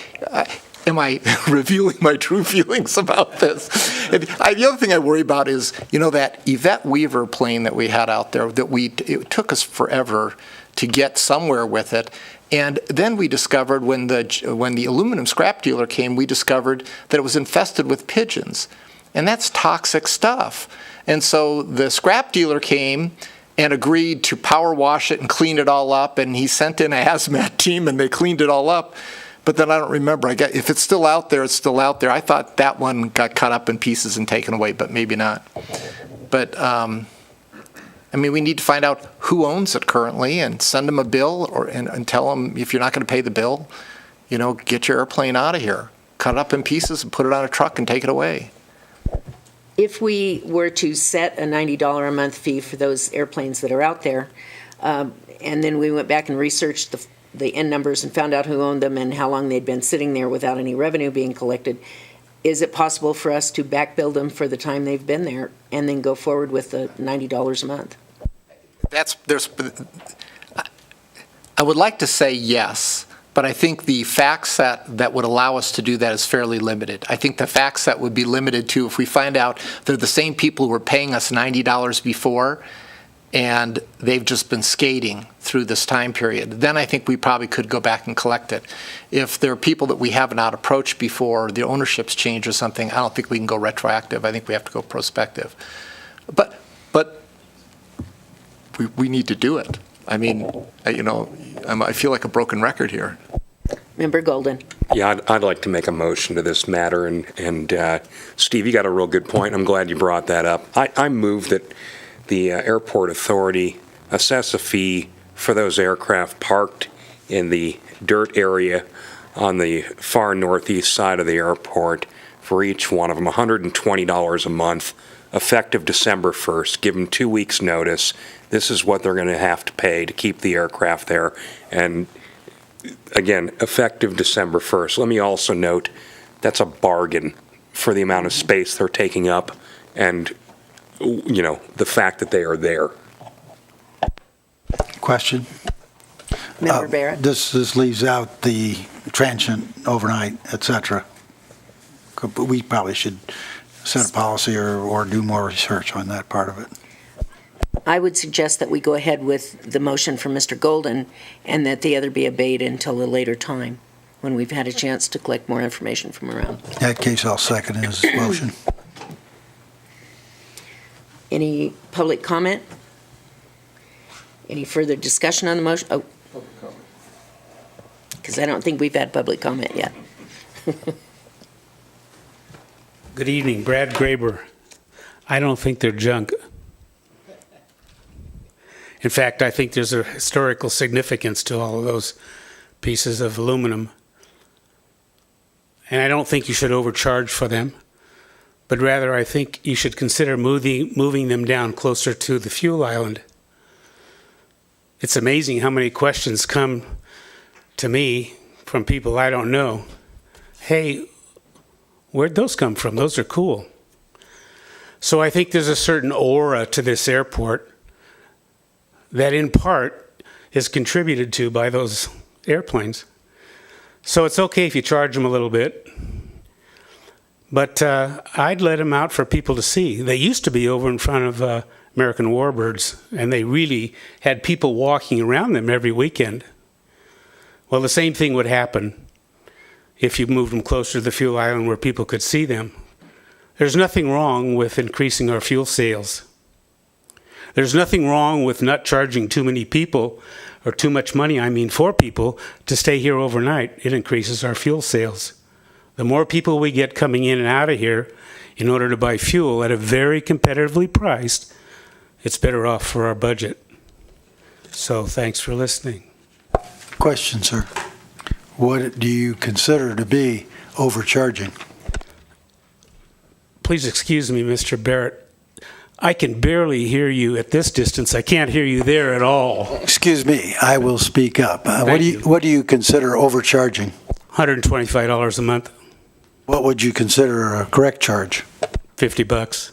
Am I revealing my true feelings about this? The other thing I worry about is, that Yvette Weaver plane that we had out there, it took us forever to get somewhere with it. And then we discovered when the aluminum scrap dealer came, we discovered that it was infested with pigeons. And that's toxic stuff. And so the scrap dealer came and agreed to power wash it and clean it all up. And he sent in a hazmat team and they cleaned it all up. But then I don't remember. If it's still out there, it's still out there. I thought that one got cut up in pieces and taken away, but maybe not. But, we need to find out who owns it currently and send them a bill and tell them, if you're not going to pay the bill, get your airplane out of here. Cut it up in pieces and put it on a truck and take it away. If we were to set a $90 a month fee for those airplanes that are out there, and then we went back and researched the N numbers and found out who owned them and how long they'd been sitting there without any revenue being collected, is it possible for us to back bill them for the time they've been there and then go forward with the $90 a month? I would like to say yes, but I think the fact set that would allow us to do that is fairly limited. I think the fact set would be limited to if we find out they're the same people who were paying us $90 before and they've just been skating through this time period. Then I think we probably could go back and collect it. If there are people that we have not approached before, the ownership's changed or something, I don't think we can go retroactive. I think we have to go prospective. But we need to do it. I mean, I feel like a broken record here. Member Golden. Yeah, I'd like to make a motion to this matter, and Steve, you got a real good point. I'm glad you brought that up. I move that the airport authority assess a fee for those aircraft parked in the dirt area on the far northeast side of the airport for each one of them, $120 a month, effective December 1st. Give them 2 weeks' notice. This is what they're going to have to pay to keep the aircraft there. And again, effective December 1st. Let me also note that's a bargain for the amount of space they're taking up and, the fact that they are there. Question? Member Barrett. This leaves out the transient, overnight, et cetera. We probably should set a policy or do more research on that part of it. I would suggest that we go ahead with the motion from Mr. Golden and that the other be obeyed until a later time when we've had a chance to collect more information from around. In that case, I'll second his motion. Any public comment? Any further discussion on the motion? Oh. Because I don't think we've had public comment yet. Good evening, Brad Graber. I don't think they're junk. In fact, I think there's a historical significance to all of those pieces of aluminum. And I don't think you should overcharge for them, but rather I think you should consider moving them down closer to the fuel island. It's amazing how many questions come to me from people I don't know. Hey, where'd those come from? Those are cool. So I think there's a certain aura to this airport that in part is contributed to by those airplanes. So it's okay if you charge them a little bit, but I'd let them out for people to see. They used to be over in front of American Warbirds, and they really had people walking around them every weekend. Well, the same thing would happen if you moved them closer to the fuel island where people could see them. There's nothing wrong with increasing our fuel sales. There's nothing wrong with not charging too many people, or too much money, for people, to stay here overnight. It increases our fuel sales. The more people we get coming in and out of here in order to buy fuel at a very competitively priced, it's better off for our budget. So thanks for listening. Question, sir. What do you consider to be overcharging? Please excuse me, Mr. Barrett. I can barely hear you at this distance. I can't hear you there at all. Excuse me, I will speak up. What do you consider overcharging? $125 a month. What would you consider a correct charge? $50.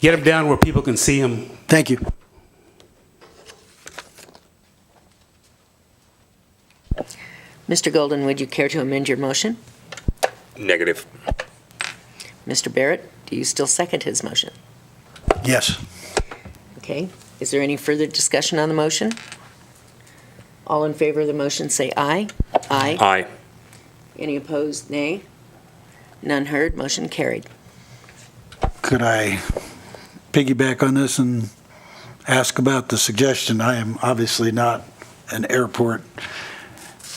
Get them down where people can see them. Thank you. Mr. Golden, would you care to amend your motion? Negative. Mr. Barrett, do you still second his motion? Yes. Okay. Is there any further discussion on the motion? All in favor of the motion say aye. Aye. Aye. Any opposed, nay? None heard, motion carried. Could I piggyback on this and ask about the suggestion? I am obviously not an airport.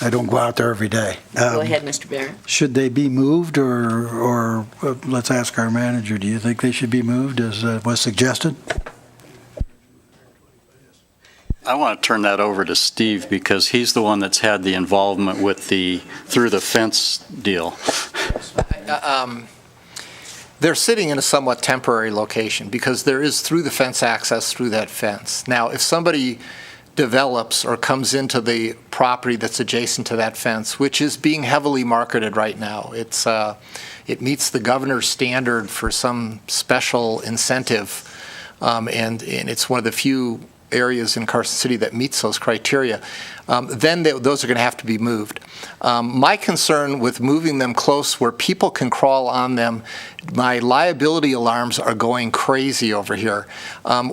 I don't go out there every day. Go ahead, Mr. Barrett. Should they be moved, or let's ask our manager, do you think they should be moved as was suggested? I want to turn that over to Steve because he's the one that's had the involvement with the through the fence deal. They're sitting in a somewhat temporary location because there is through the fence access through that fence. Now, if somebody develops or comes into the property that's adjacent to that fence, which is being heavily marketed right now. It meets the governor's standard for some special incentive, and it's one of the few areas in Carson City that meets those criteria. Then those are going to have to be moved. My concern with moving them close where people can crawl on them, my liability alarms are going crazy over here.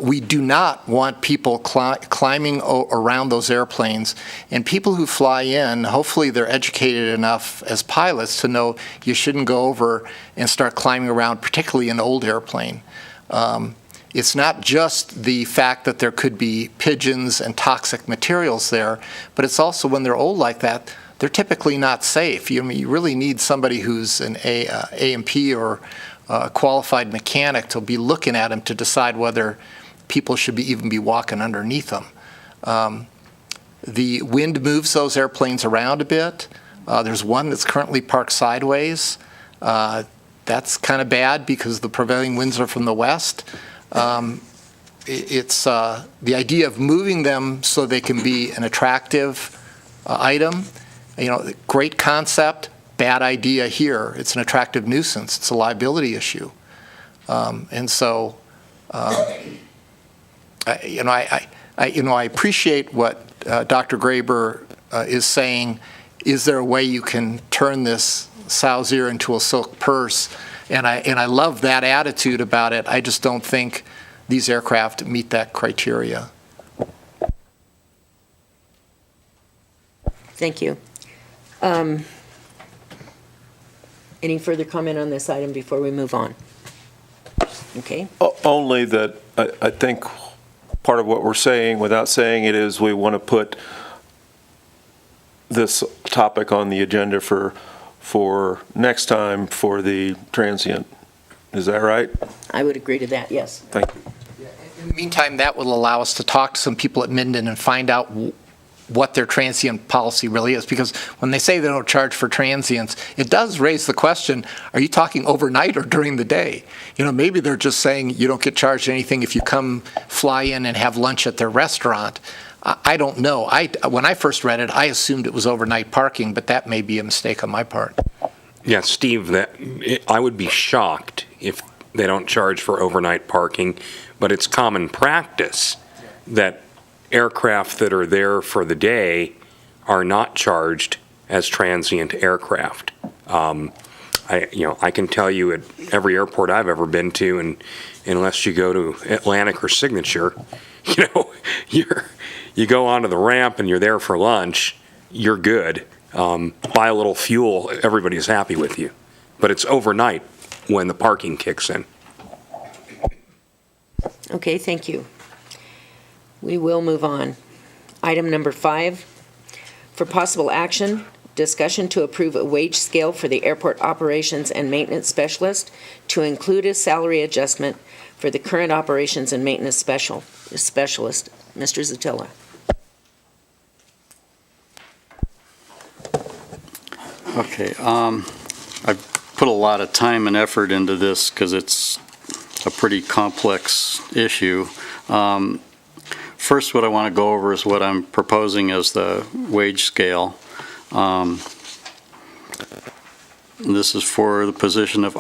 We do not want people climbing around those airplanes, and people who fly in, hopefully they're educated enough as pilots to know you shouldn't go over and start climbing around, particularly an old airplane. It's not just the fact that there could be pigeons and toxic materials there, but it's also when they're old like that, they're typically not safe. You really need somebody who's an A&P or a qualified mechanic to be looking at them to decide whether people should even be walking underneath them. The wind moves those airplanes around a bit. There's one that's currently parked sideways. That's kind of bad because the prevailing winds are from the west. It's the idea of moving them so they can be an attractive item. Great concept, bad idea here. It's an attractive nuisance. It's a liability issue. And so, I appreciate what Dr. Graber is saying. Is there a way you can turn this sow's ear into a silk purse? And I love that attitude about it. I just don't think these aircraft meet that criteria. Thank you. Any further comment on this item before we move on? Okay. Only that I think part of what we're saying, without saying it, is we want to put this topic on the agenda for next time for the transient. Is that right? I would agree to that, yes. Thank you. In the meantime, that will allow us to talk to some people at Minden and find out what their transient policy really is. Because when they say they don't charge for transients, it does raise the question, are you talking overnight or during the day? Maybe they're just saying you don't get charged anything if you come fly in and have lunch at their restaurant. I don't know. When I first read it, I assumed it was overnight parking, but that may be a mistake on my part. Yeah, Steve, I would be shocked if they don't charge for overnight parking, but it's common practice that aircraft that are there for the day are not charged as transient aircraft. I can tell you at every airport I've ever been to, and unless you go to Atlantic or Signature, you go onto the ramp and you're there for lunch, you're good. Buy a little fuel, everybody's happy with you. But it's overnight when the parking kicks in. Okay, thank you. We will move on. Item number 5, for possible action, discussion to approve a wage scale for the airport operations and maintenance specialist to include a salary adjustment for the current operations and maintenance specialist. Mr. Zatilla. Okay, I've put a lot of time and effort into this because it's a pretty complex issue. First, what I want to go over is what I'm proposing as the wage scale. This is for the position of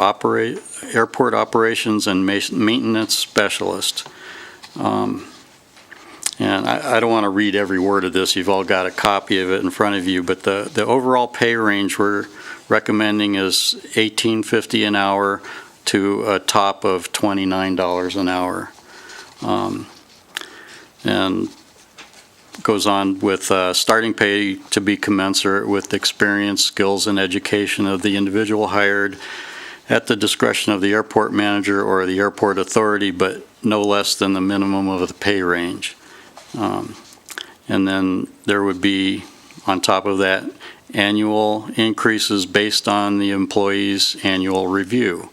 airport operations and maintenance specialist. And I don't want to read every word of this. You've all got a copy of it in front of you. But the overall pay range we're recommending is $18.50 an hour to a top of $29 an hour. And goes on with starting pay to be commensurate with the experience, skills, and education of the individual hired at the discretion of the airport manager or the airport authority, but no less than the minimum of the pay range. And then there would be, on top of that, annual increases based on the employee's annual review.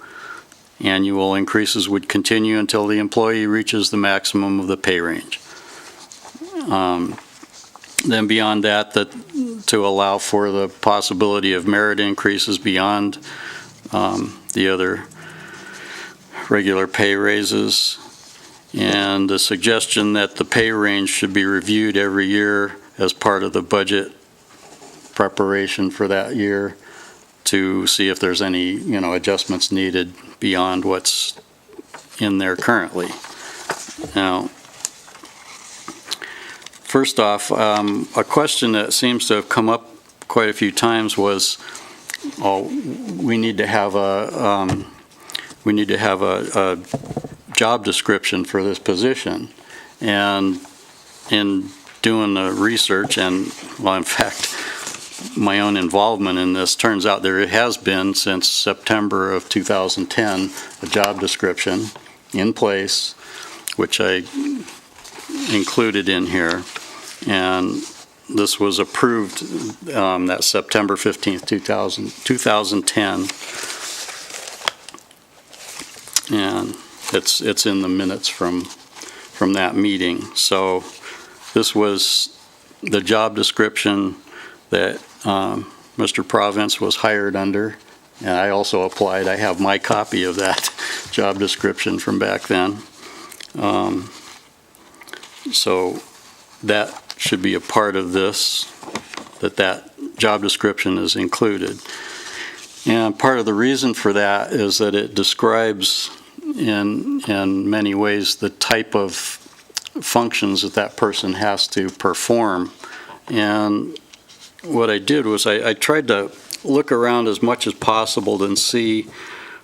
Annual increases would continue until the employee reaches the maximum of the pay range. Then beyond that, to allow for the possibility of merit increases beyond the other regular pay raises. and the suggestion that the pay range should be reviewed every year as part of the budget preparation for that year to see if there's any, adjustments needed beyond what's in there currently. Now, first off, a question that seems to have come up quite a few times was, we need to have a job description for this position. And in doing the research and, in fact, my own involvement in this, turns out there has been since September of 2010 a job description in place, which I included in here. And this was approved that September 15th, 2010. And it's in the minutes from that meeting. So this was the job description that Mr. Province was hired under, and I also applied. I have my copy of that job description from back then. So that should be a part of this, that job description is included. And part of the reason for that is that it describes in many ways the type of functions that person has to perform. And what I did was I tried to look around as much as possible and see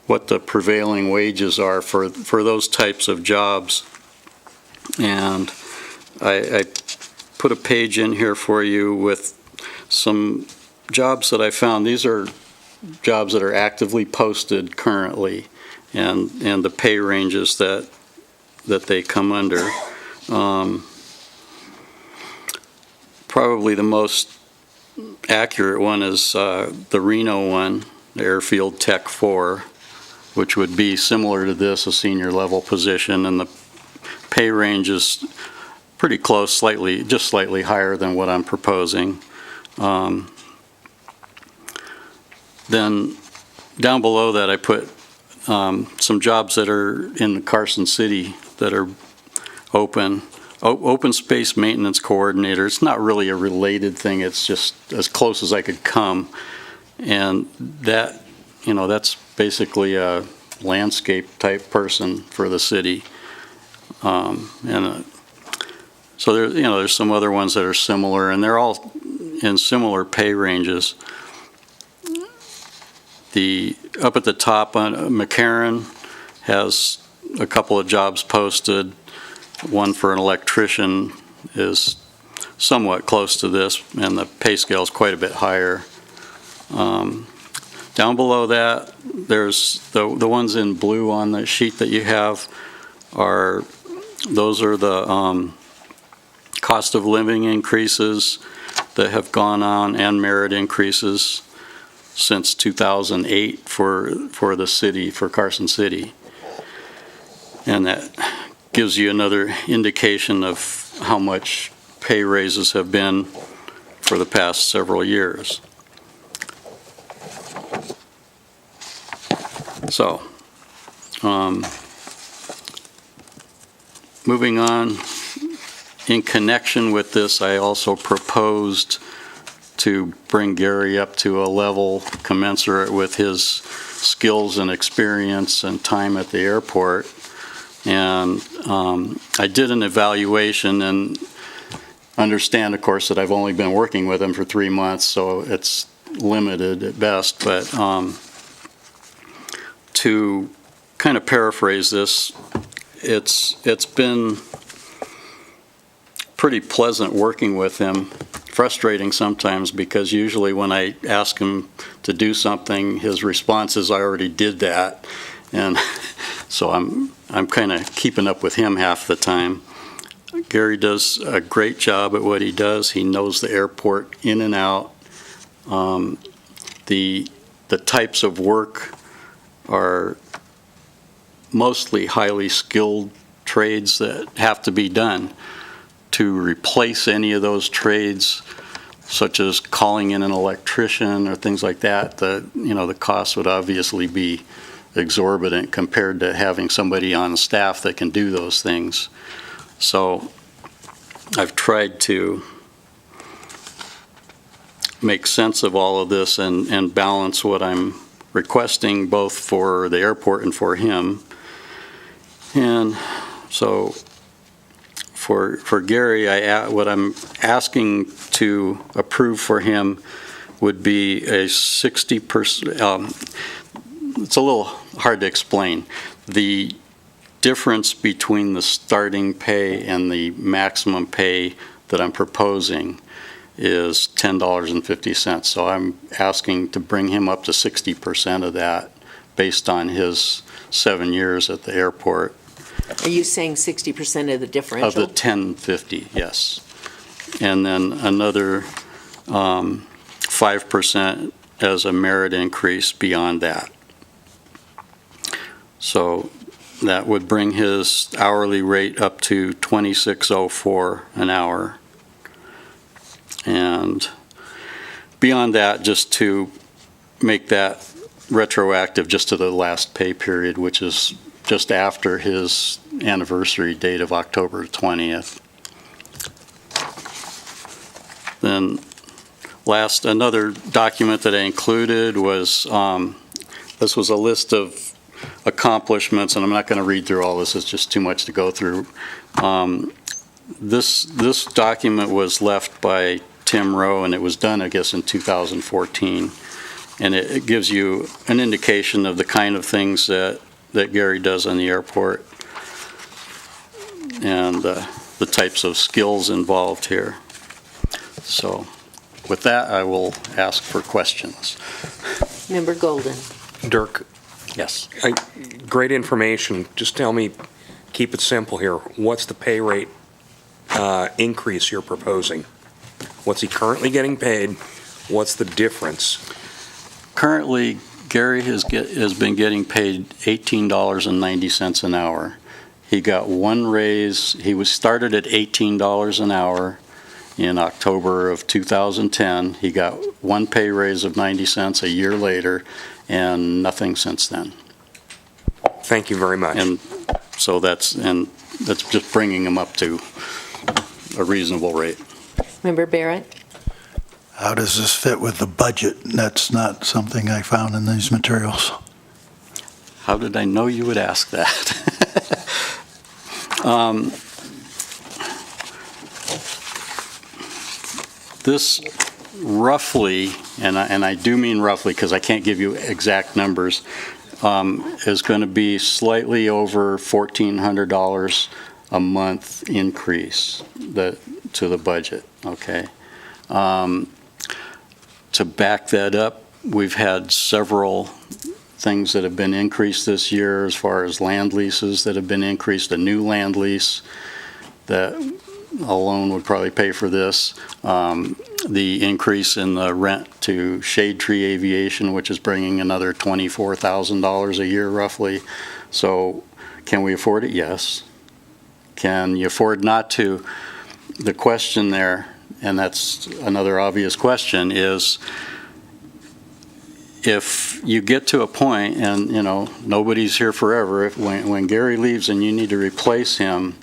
what the prevailing wages are for those types of jobs. And I put a page in here for you with some jobs that I found. These are jobs that are actively posted currently, and the pay ranges that they come under. Probably the most accurate one is the Reno one, the Airfield Tech 4, which would be similar to this, a senior level position, and the pay range is pretty close, just slightly higher than what I'm proposing. Then down below that I put some jobs that are in Carson City that are open. Open space maintenance coordinator. It's not really a related thing. It's just as close as I could come. And that, that's basically a landscape type person for the city. So there's some other ones that are similar, and they're all in similar pay ranges. Up at the top, McCarran has a couple of jobs posted. One for an electrician is somewhat close to this, and the pay scale is quite a bit higher. Down below that, there's the ones in blue on the sheet that you have those are the cost of living increases that have gone on and merit increases since 2008 for the city, for Carson City. And that gives you another indication of how much pay raises have been for the past several years. So, moving on, in connection with this, I also proposed to bring Gary up to a level commensurate with his skills and experience and time at the airport. And I did an evaluation and understand, of course, that I've only been working with him for 3 months, so it's limited at best. But to kind of paraphrase this, it's been pretty pleasant working with him. Frustrating sometimes, because usually when I ask him to do something, his response is, "I already did that," and so I'm kind of keeping up with him half the time. Gary does a great job at what he does. He knows the airport in and out. The types of work are mostly highly skilled trades that have to be done. To replace any of those trades, such as calling in an electrician or things like that, the cost would obviously be exorbitant compared to having somebody on staff that can do those things. So I've tried to make sense of all of this and balance what I'm requesting both for the airport and for him. And so for Gary, what I'm asking to approve for him would be a 60%, it's a little hard to explain. The difference between the starting pay and the maximum pay that I'm proposing is $10.50. So I'm asking to bring him up to 60% of that based on his 7 years at the airport. Are you saying 60% of the differential? Of the 1050, yes. And then another 5% as a merit increase beyond that. So that would bring his hourly rate up to $26.04 an hour. And beyond that, just to make that retroactive just to the last pay period, which is just after his anniversary date of October 20th. Then another document that I included was, this was a list of accomplishments, and I'm not going to read through all this, it's just too much to go through. This document was left by Tim Rowe, and it was done, I guess, in 2014. And it gives you an indication of the kind of things that Gary does on the airport and the types of skills involved here. So with that, I will ask for questions. Member Golden. Dirk, Yes. great information. Just tell me, keep it simple here. What's the pay rate increase you're proposing? What's he currently getting paid? What's the difference? Currently, Gary has been getting paid $18.90 an hour. He got one raise. He was started at $18 an hour in October of 2010. He got one pay raise of 90 cents a year later, and nothing since then. Thank you very much. And so that's just bringing him up to a reasonable rate. Member Barrett. How does this fit with the budget? That's not something I found in these materials. How did I know you would ask that? This roughly, and I do mean roughly because I can't give you exact numbers, is going to be slightly over $1,400 a month increase to the budget, okay? To back that up, we've had several things that have been increased this year as far as land leases that have been increased. A new land lease that alone would probably pay for this. The increase in the rent to Shade Tree Aviation, which is bringing another $24,000 a year roughly. So can we afford it? Yes. Can you afford not to? The question there, and that's another obvious question, is if you get to a point, and nobody's here forever, when Gary leaves and you need to replace him,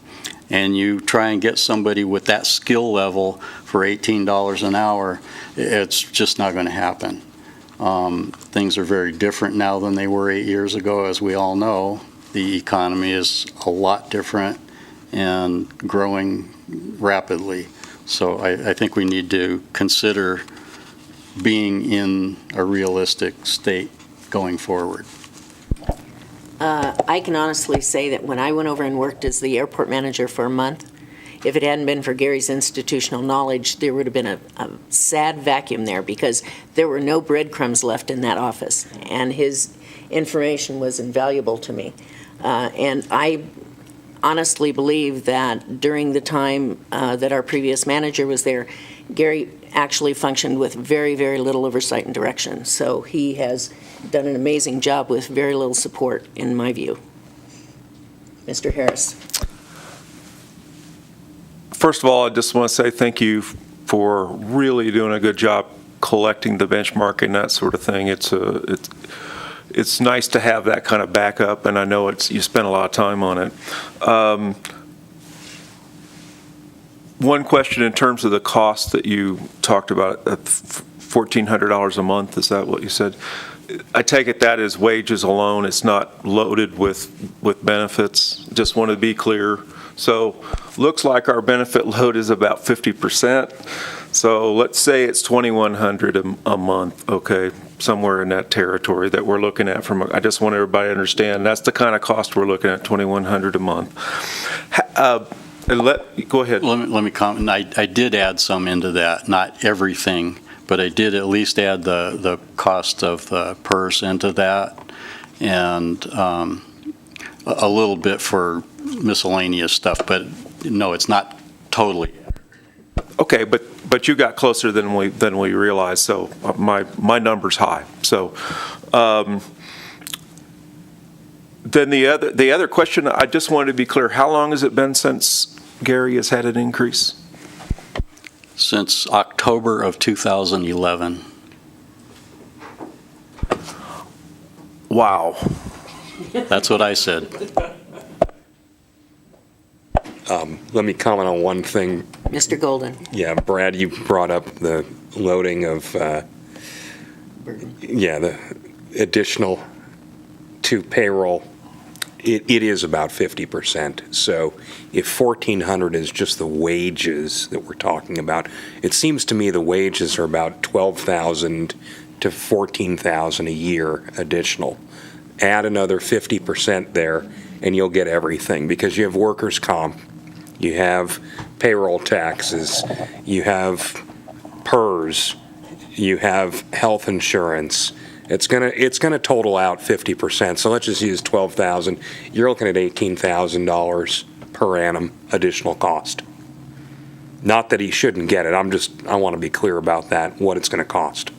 and you try and get somebody with that skill level for $18 an hour, it's just not going to happen. Things are very different now than they were 8 years ago, as we all know. The economy is a lot different and growing rapidly. So I think we need to consider being in a realistic state going forward. I can honestly say that when I went over and worked as the airport manager for a month, if it hadn't been for Gary's institutional knowledge, there would have been a sad vacuum there because there were no breadcrumbs left in that office, and his information was invaluable to me. And I honestly believe that during the time that our previous manager was there, Gary actually functioned with very, very little oversight and direction. So he has done an amazing job with very little support, in my view. Mr. Harris. First of all, I just want to say thank you for really doing a good job collecting the benchmark and that sort of thing. it's nice to have that kind of backup, and I know you spent a lot of time on it. One question in terms of the cost that you talked about, $1,400 a month, is that what you said? I take it that is wages alone, it's not loaded with benefits? Just want to be clear. So looks like our benefit load is about 50%. So let's say it's $2,100 a month, okay, somewhere in that territory that we're looking at. I just want everybody to understand that's the kind of cost we're looking at, $2,100 a month. Go ahead. Let me comment. I did add some into that, not everything, but I did at least add the cost of the PERS into that, and a little bit for miscellaneous stuff, but no, it's not totally. Okay, but you got closer than we realized, so my number's high. So then the other question, I just wanted to be clear, how long has it been since Gary has had an increase? Since October of 2011. Wow. That's what I said. Let me comment on one thing. Mr. Golden. Yeah, Brad, you brought up the loading of, the additional to payroll. It is about 50%. So if 1,400 is just the wages that we're talking about, it seems to me the wages are about 12,000 to 14,000 a year additional. Add another 50% there, and you'll get everything, because you have workers' comp, you have payroll taxes, you have PERS, you have health insurance. It's gonna total out 50%. So let's just use 12,000. You're looking at $18,000 per annum additional cost. Not that he shouldn't get it. I want to be clear about that, what it's going to cost.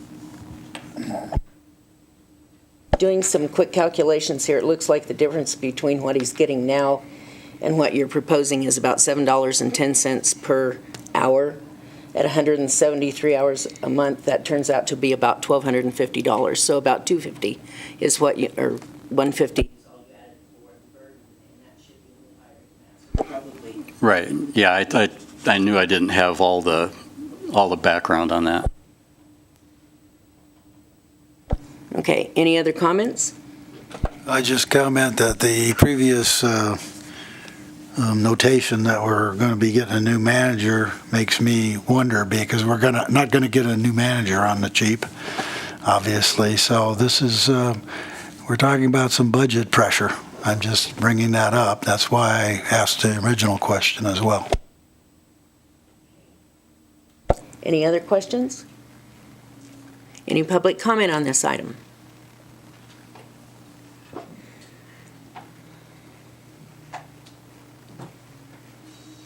Doing some quick calculations here, it looks like the difference between what he's getting now and what you're proposing is about $7.10 per hour. At 173 hours a month, that turns out to be about $1,250. So about $250 is what you, or $150. Right. Yeah, I knew I didn't have all the background on that. Okay, any other comments? I just comment that the previous notation that we're going to be getting a new manager makes me wonder, because we're not going to get a new manager on the cheap, obviously. So this is, we're talking about some budget pressure. I'm just bringing that up. That's why I asked the original question as well. Any other questions? Any public comment on this item?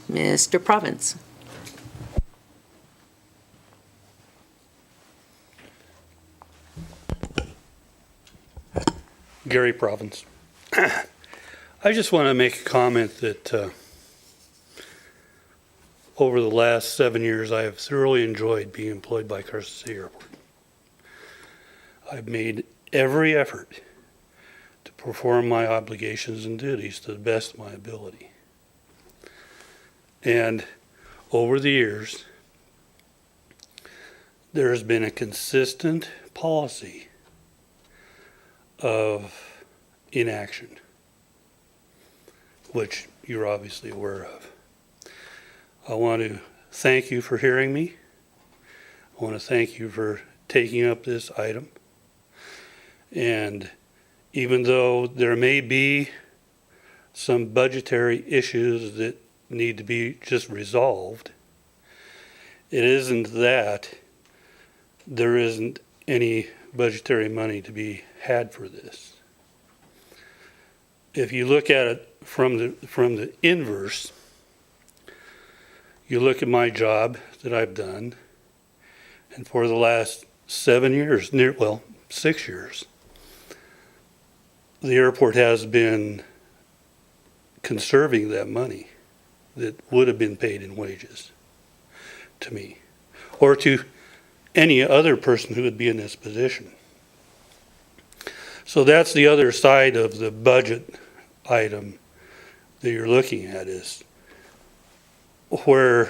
Mr. Province. Gary Province. I just want to make a comment that over the last 7 years, I have thoroughly enjoyed being employed by Carson City Airport. I've made every effort to perform my obligations and duties to the best of my ability. And over the years, there has been a consistent policy of inaction, which you're obviously aware of. I want to thank you for hearing me. I want to thank you for taking up this item. And even though there may be some budgetary issues that need to be just resolved, it isn't that there isn't any budgetary money to be had for this. If you look at it from the inverse, you look at my job that I've done, and for the last 7 years, 6 years, the airport has been conserving that money that would have been paid in wages to me, or to any other person who would be in this position. So that's the other side of the budget item that you're looking at is where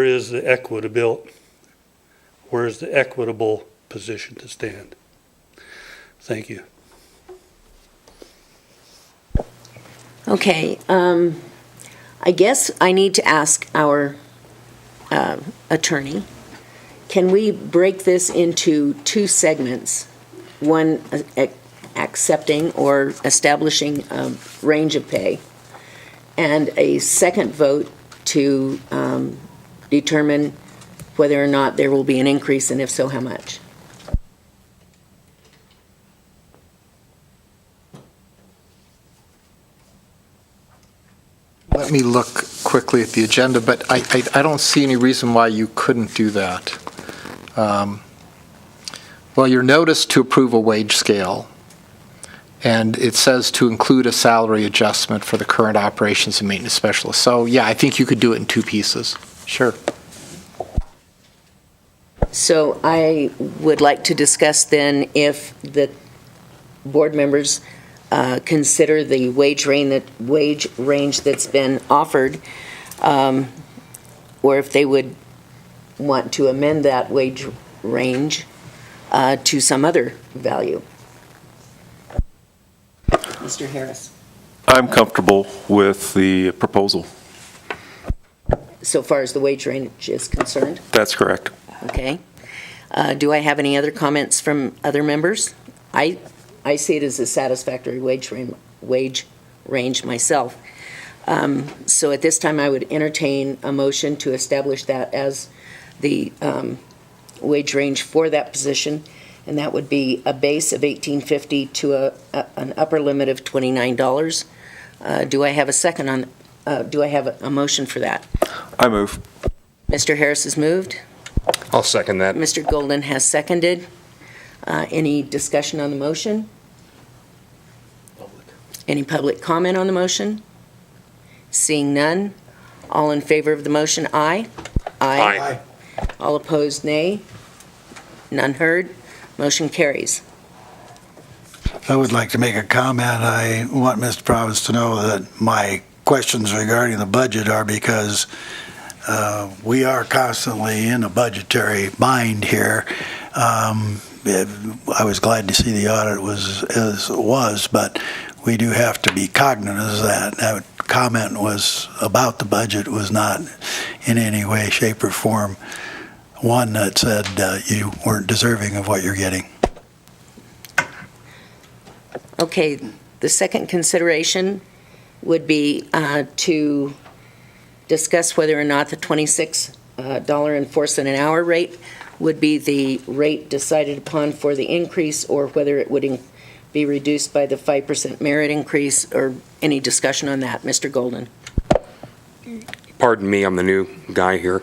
is the equitable position to stand? Thank you. Okay, I guess I need to ask our attorney, can we break this into two segments? One, accepting or establishing a range of pay, and a second vote to determine whether or not there will be an increase, and if so, how much? Let me look quickly at the agenda, but I don't see any reason why you couldn't do that. Well, your notice to approve a wage scale, and it says to include a salary adjustment for the current operations and maintenance specialist. So, yeah, I think you could do it in two pieces. Sure. So I would like to discuss then if the board members consider the wage range that's been offered, or if they would want to amend that wage range to some other value. Mr. Harris. I'm comfortable with the proposal. So far as the wage range is concerned? That's correct. Okay. Do I have any other comments from other members? I see it as a satisfactory wage range myself. So at this time, I would entertain a motion to establish that as the wage range for that position, and that would be a base of $18.50 to an upper limit of $29. Do I have a second on? Do I have a motion for that? I move. Mr. Harris has moved. I'll second that. Mr. Golden has seconded. Any discussion on the motion? Any public comment on the motion? Seeing none. All in favor of the motion, aye? Aye. All opposed, nay? None heard. Motion carries. I would like to make a comment. I want Mr. Province to know that my questions regarding the budget are because we are constantly in a budgetary bind here. I was glad to see the audit was as it was, but we do have to be cognizant of that. That comment was about the budget, was not in any way, shape, or form one that said you weren't deserving of what you're getting. Okay, the second consideration would be to discuss whether or not the $26.04 an hour rate would be the rate decided upon for the increase, or whether it would be reduced by the 5% merit increase, or any discussion on that. Mr. Golden. Pardon me, I'm the new guy here.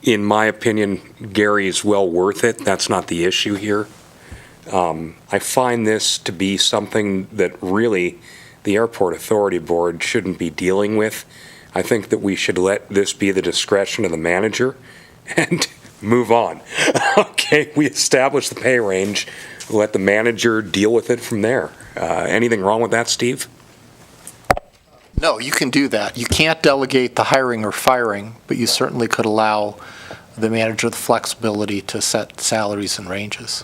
In my opinion, Gary is well worth it. That's not the issue here. I find this to be something that really the Airport Authority Board shouldn't be dealing with. I think that we should let this be the discretion of the manager and move on. Okay, we established the pay range. Let the manager deal with it from there. Anything wrong with that, Steve? No, you can do that. You can't delegate the hiring or firing, but you certainly could allow the manager the flexibility to set salaries and ranges.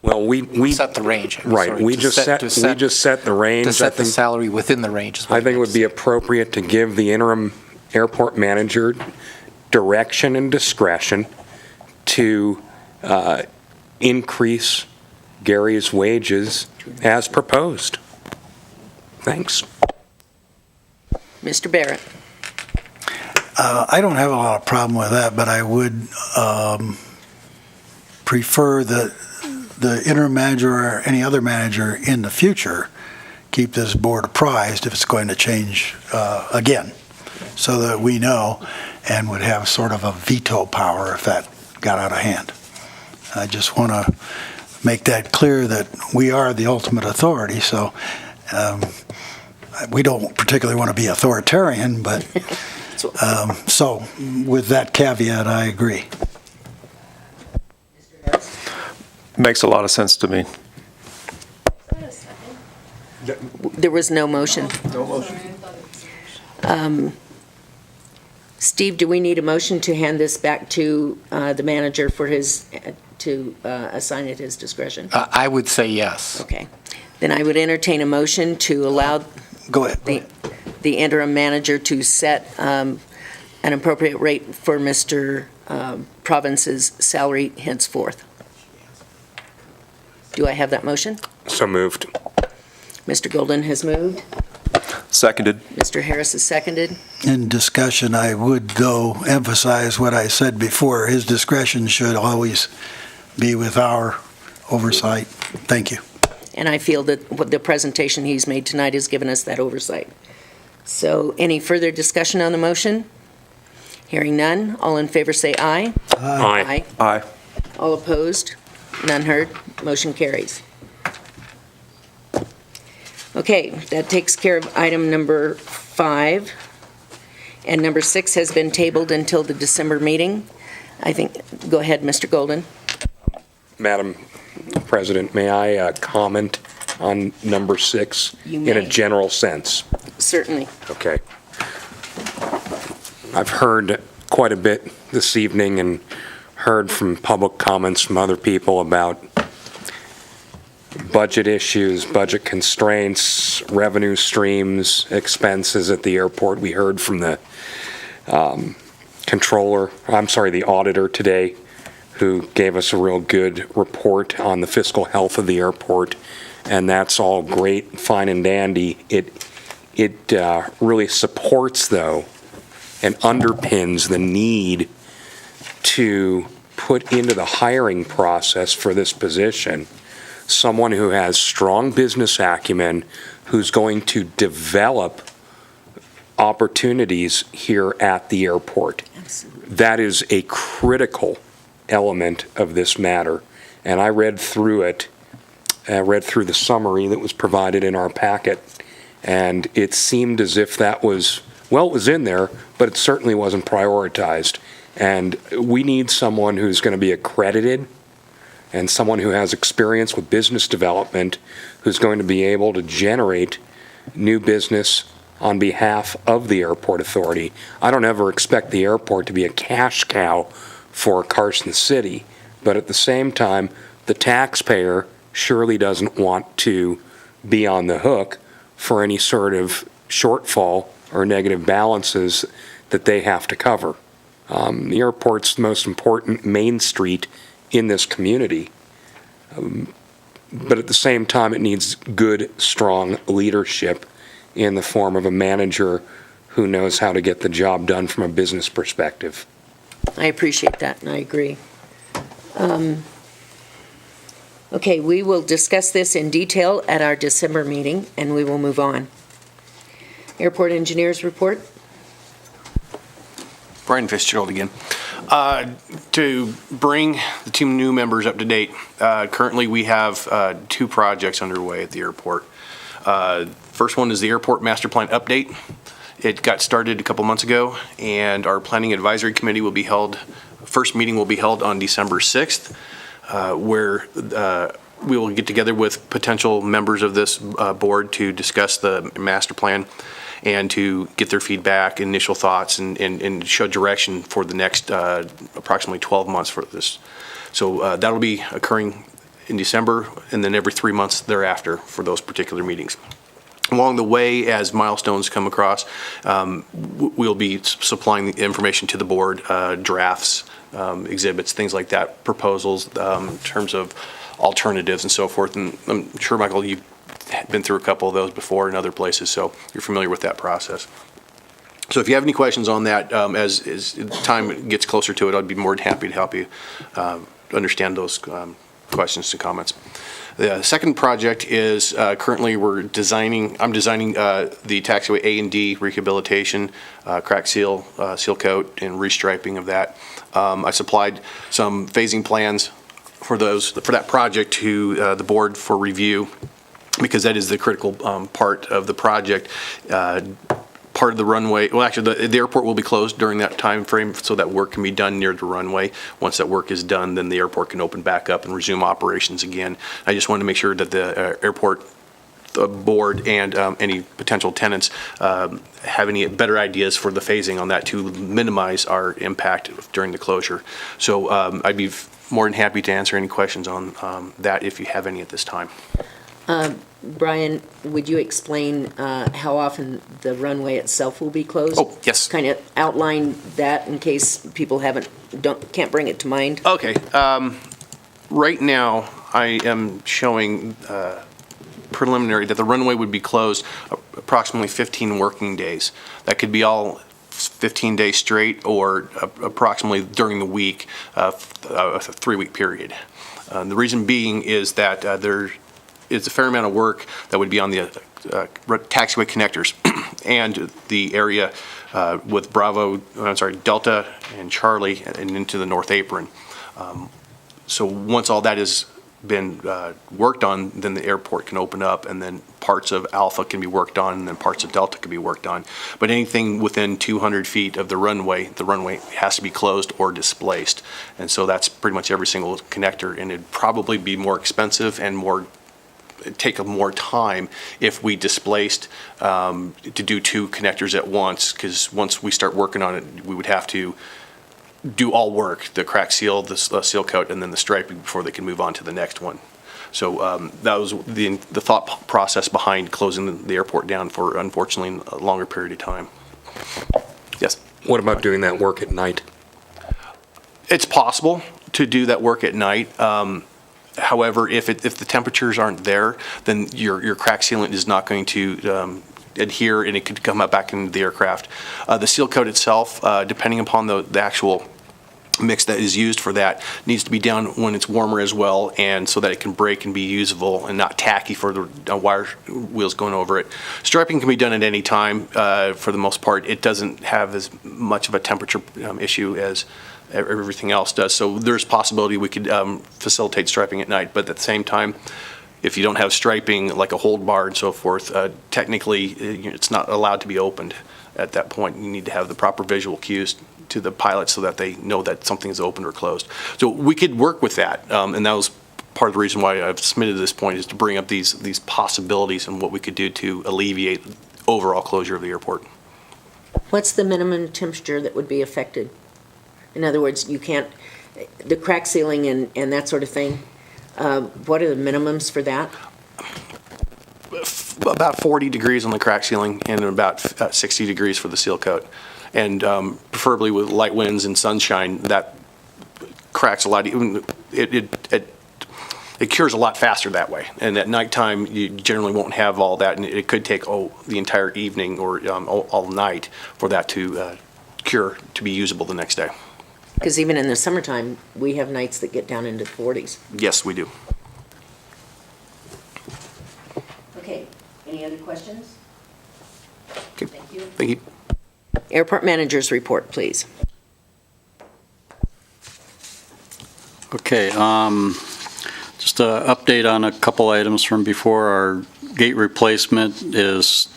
Well, we set the range. Right, Sorry, we just set the range. To set the salary within the range. I think it would be appropriate to give the interim airport manager direction and discretion to increase Gary's wages as proposed. Thanks. Mr. Barrett. I don't have a lot of problem with that, but I would prefer that the interim manager or any other manager in the future keep this board apprised if it's going to change again, so that we know and would have sort of a veto power if that got out of hand. I just want to make that clear that we are the ultimate authority, so we don't particularly want to be authoritarian, but so with that caveat, I agree. Makes a lot of sense to me. There was no motion. No motion. Steve, do we need a motion to hand this back to the manager for his, to assign at his discretion? I would say yes. Okay. Then I would entertain a motion to allow Go ahead. the interim manager to set an appropriate rate for Mr. Province's salary henceforth. Do I have that motion? So moved. Mr. Golden has moved. Seconded. Mr. Harris has seconded. In discussion, I would, though, emphasize what I said before. His discretion should always be with our oversight. Thank you. And I feel that what the presentation he's made tonight has given us that oversight. So any further discussion on the motion? Hearing none, all in favor say aye. Aye. Aye. All opposed? None heard. Motion carries. Okay, that takes care of item number 5. And number 6 has been tabled until the December meeting. I think, go ahead, Mr. Golden. Madam President, may I comment on number 6 You in a may. general sense? Certainly. Okay. I've heard quite a bit this evening and heard from public comments from other people about budget issues, budget constraints, revenue streams, expenses at the airport. We heard from the the auditor today, who gave us a real good report on the fiscal health of the airport, and that's all great, fine and dandy. It really supports, though, and underpins the need to put into the hiring process for this position someone who has strong business acumen, who's going to develop opportunities here at the airport. Absolutely. That is a critical element of this matter. And I read through it, read through the summary that was provided in our packet, and it seemed as if that was, well, it was in there, but it certainly wasn't prioritized. And we need someone who's going to be accredited and someone who has experience with business development, who's going to be able to generate new business on behalf of the airport authority. I don't ever expect the airport to be a cash cow for Carson City, but at the same time, the taxpayer surely doesn't want to be on the hook for any sort of shortfall or negative balances that they have to cover. The airport's the most important main street in this community. But at the same time, it needs good, strong leadership in the form of a manager who knows how to get the job done from a business perspective. I appreciate that, and I agree. Okay, we will discuss this in detail at our December meeting, and we will move on. Airport engineers report. Brian Fitzgerald again. To bring the two new members up to date, currently we have 2 projects underway at the airport. First one is the airport master plan update. It got started a couple months ago, and our planning advisory committee will be held, first meeting will be held on December 6th, where we will get together with potential members of this board to discuss the master plan and to get their feedback, initial thoughts, and show direction for the next approximately 12 months for this. So that'll be occurring in December, and then every 3 months thereafter for those particular meetings. Along the way, as milestones come across, we'll be supplying the information to the board, drafts, exhibits, things like that, proposals in terms of alternatives and so forth. And I'm sure, Michael, you've been through a couple of those before in other places, so you're familiar with that process. So if you have any questions on that, as time gets closer to it, I'd be more than happy to help you understand those questions and comments. The second project is currently I'm designing the taxiway A and D rehabilitation, crack seal, seal coat, and restriping of that. I supplied some phasing plans for that project to the board for review, because that is the critical part of the project. Part of the runway, well, actually, the airport will be closed during that time frame, so that work can be done near the runway. Once that work is done, then the airport can open back up and resume operations again. I just wanted to make sure that the airport the board and any potential tenants have any better ideas for the phasing on that to minimize our impact during the closure. So I'd be more than happy to answer any questions on that if you have any at this time. Brian, would you explain how often the runway itself will be closed? Oh, yes. Kind of outline that in case people can't bring it to mind. Okay. Right now, I am showing preliminary that the runway would be closed approximately 15 working days. That could be all 15 days straight or approximately during the week, a 3-week period. The reason being is that there is a fair amount of work that would be on the taxiway connectors and the area with Delta and Charlie and into the North Apron. So once all that has been worked on, then the airport can open up, and then parts of Alpha can be worked on, and then parts of Delta can be worked on. But anything within 200 feet of the runway has to be closed or displaced. And so that's pretty much every single connector, and it'd probably be more expensive and take more time if we displaced to do 2 connectors at once, because once we start working on it, we would have to do all work, the crack seal, the seal coat, and then the striping before they can move on to the next one. So that was the thought process behind closing the airport down for, unfortunately, a longer period of time. Yes? What about doing that work at night? It's possible to do that work at night. However, if the temperatures aren't there, then your crack sealant is not going to adhere, and it could come up back into the aircraft. The seal coat itself, depending upon the actual mix that is used for that, needs to be down when it's warmer as well, and so that it can break and be usable and not tacky for the wire wheels going over it. Striping can be done at any time. For the most part, it doesn't have as much of a temperature issue as everything else does. So there's possibility we could facilitate striping at night, but at the same time, if you don't have striping like a hold bar and so forth, technically it's not allowed to be opened at that point. You need to have the proper visual cues to the pilots so that they know that something is open or closed. So we could work with that, and that was part of the reason why I've submitted this point, is to bring up these possibilities and what we could do to alleviate overall closure of the airport. What's the minimum temperature that would be affected? In other words, you can't, the crack sealing and that sort of thing, what are the minimums for that? About 40 degrees on the crack sealing and about 60 degrees for the seal coat. And preferably with light winds and sunshine, that cracks a lot. It cures a lot faster that way. And at nighttime, you generally won't have all that, and it could take the entire evening or all night for that to cure to be usable the next day. Because even in the summertime, we have nights that get down into the 40s. Yes, we do. Okay, any other questions? Okay. Thank you. Thank you. Airport manager's report, please. Okay, just an update on a couple items from before. Our gate replacement is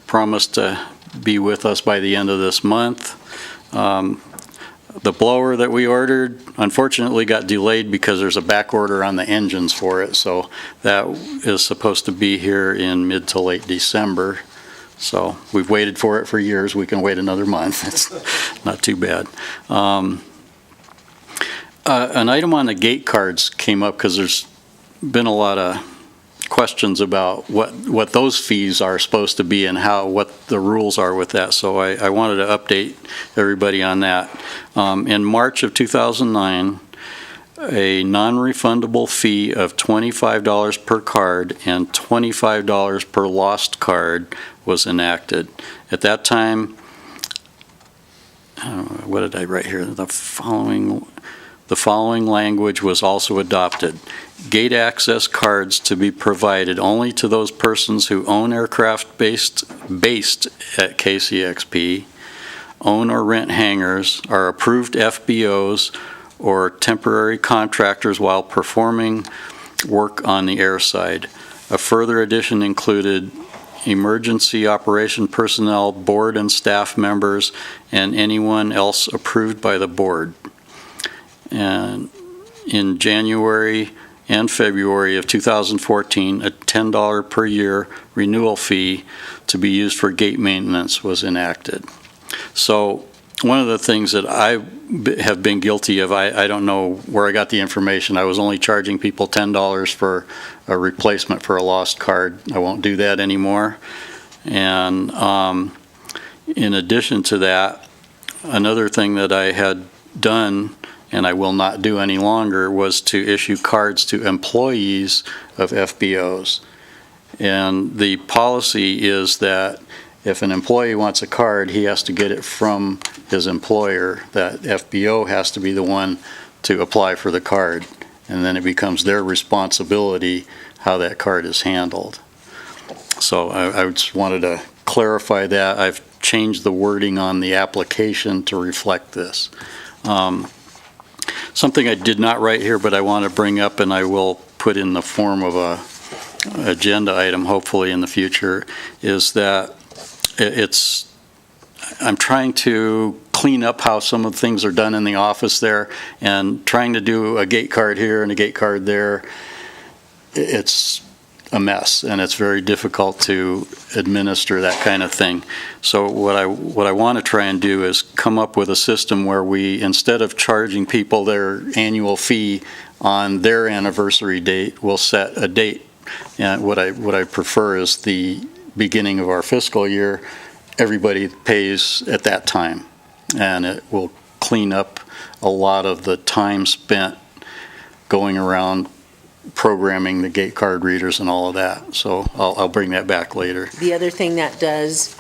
promised to be with us by the end of this month. The blower that we ordered unfortunately got delayed because there's a back order on the engines for it, so that is supposed to be here in mid to late December. So we've waited for it for years. We can wait another month. It's not too bad. An item on the gate cards came up because there's been a lot of questions about what those fees are supposed to be and what the rules are with that. So I wanted to update everybody on that. In March of 2009, a non-refundable fee of $25 per card and $25 per lost card was enacted. At that time, what did I write here? The following language was also adopted. Gate access cards to be provided only to those persons who own aircraft based at KCXP, own or rent hangars, are approved FBOs, or temporary contractors while performing work on the airside. A further addition included emergency operation personnel, board and staff members, and anyone else approved by the board. And in January and February of 2014, a $10 per year renewal fee to be used for gate maintenance was enacted. So one of the things that I have been guilty of, I don't know where I got the information. I was only charging people $10 for a replacement for a lost card. I won't do that anymore. And in addition to that, another thing that I had done, and I will not do any longer, was to issue cards to employees of FBOs. And the policy is that if an employee wants a card, he has to get it from his employer. That FBO has to be the one to apply for the card. And then it becomes their responsibility how that card is handled. So I just wanted to clarify that. I've changed the wording on the application to reflect this. Something I did not write here, but I want to bring up, and I will put in the form of a agenda item, hopefully in the future, is that I'm trying to clean up how some of the things are done in the office there, and trying to do a gate card here and a gate card there. It's a mess, and it's very difficult to administer that kind of thing. So what I want to try and do is come up with a system where we, instead of charging people their annual fee on their anniversary date, we'll set a date. And what I prefer is the beginning of our fiscal year, everybody pays at that time, and it will clean up a lot of the time spent going around programming the gate card readers and all of that. So I'll bring that back later. The other thing that does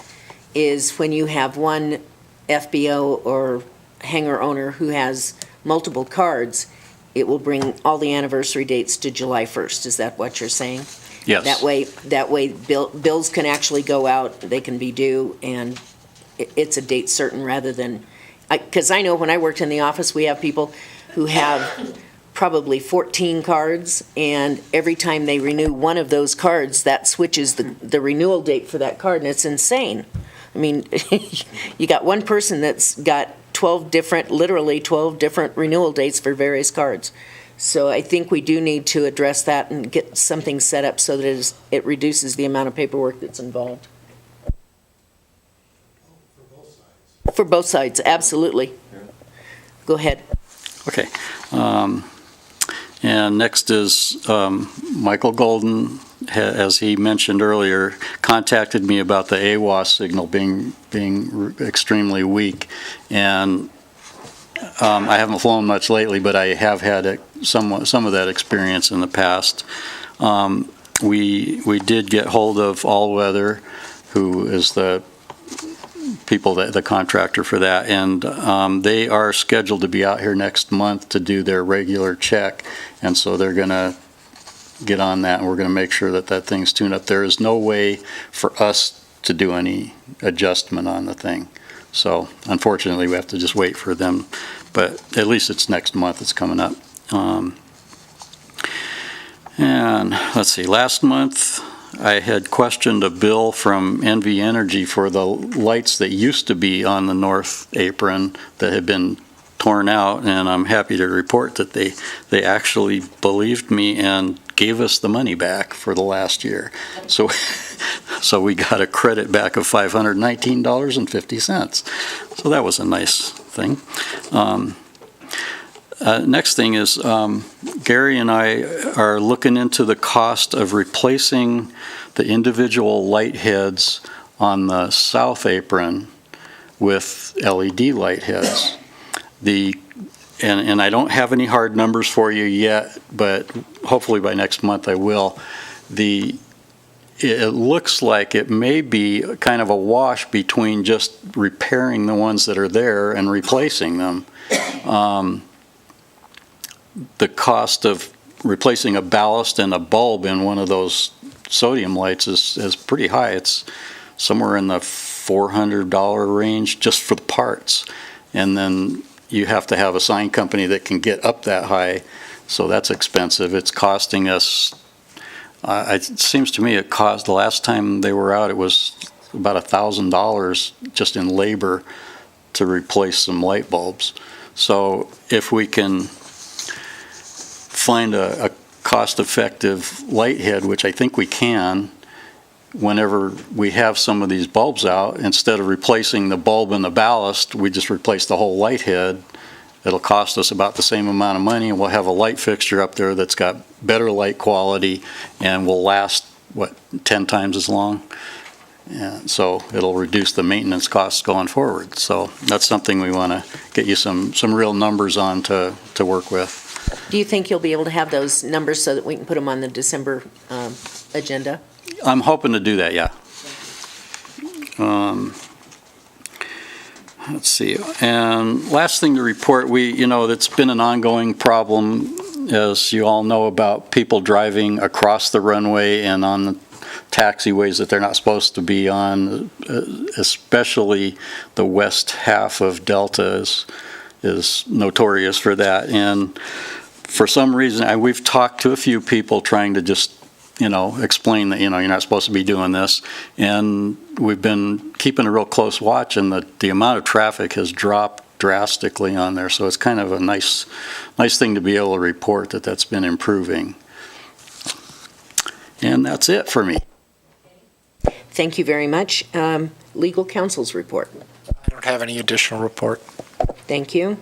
is when you have one FBO or hangar owner who has multiple cards, it will bring all the anniversary dates to July 1st. Is that what you're saying? Yes. That way bills can actually go out, they can be due, and it's a date certain rather than, because I know when I worked in the office, we have people who have probably 14 cards, and every time they renew one of those cards, that switches the renewal date for that card, and it's insane. I mean, you got one person that's got literally 12 different renewal dates for various cards. So I think we do need to address that and get something set up so that it reduces the amount of paperwork that's involved. For both sides, absolutely. Go ahead. Okay. And next is Michael Golden, as he mentioned earlier, contacted me about the AWAS signal being extremely weak. And I haven't flown much lately, but I have had some of that experience in the past. We did get hold of All Weather, who is the contractor for that, and they are scheduled to be out here next month to do their regular check, and so they're going to get on that, and we're going to make sure that thing's tuned up. There is no way for us to do any adjustment on the thing. So unfortunately, we have to just wait for them, but at least it's next month it's coming up. And let's see, last month I had questioned a bill from NV Energy for the lights that used to be on the north apron that had been torn out, and I'm happy to report that they actually believed me and gave us the money back for the last year. So we got a credit back of $519.50. So that was a nice thing. Next thing is Gary and I are looking into the cost of replacing the individual light heads on the south apron with LED light heads. And I don't have any hard numbers for you yet, but hopefully by next month I will. It looks like it may be kind of a wash between just repairing the ones that are there and replacing them. The cost of replacing a ballast and a bulb in one of those sodium lights is pretty high. It's somewhere in the $400 range just for the parts. And then you have to have a sign company that can get up that high, so that's expensive. It's costing us, it seems to me the last time they were out, it was about $1,000 just in labor to replace some light bulbs. So if we can find a cost-effective light head, which I think we can, whenever we have some of these bulbs out, instead of replacing the bulb and the ballast, we just replace the whole light head. It'll cost us about the same amount of money, and we'll have a light fixture up there that's got better light quality and will last, 10 times as long? And so it'll reduce the maintenance costs going forward. So that's something we want to get you some real numbers on to work with. Do you think you'll be able to have those numbers so that we can put them on the December agenda? I'm hoping to do that, yeah. Let's see. And last thing to report, it's been an ongoing problem, as you all know, about people driving across the runway and on the taxiways that they're not supposed to be on, especially the west half of Delta is notorious for that. And for some reason, we've talked to a few people trying to just explain that, you're not supposed to be doing this. And we've been keeping a real close watch, and the amount of traffic has dropped drastically on there. So it's kind of a nice thing to be able to report that that's been improving. And that's it for me. Thank you very much. Legal counsel's report. I don't have any additional report. Thank you.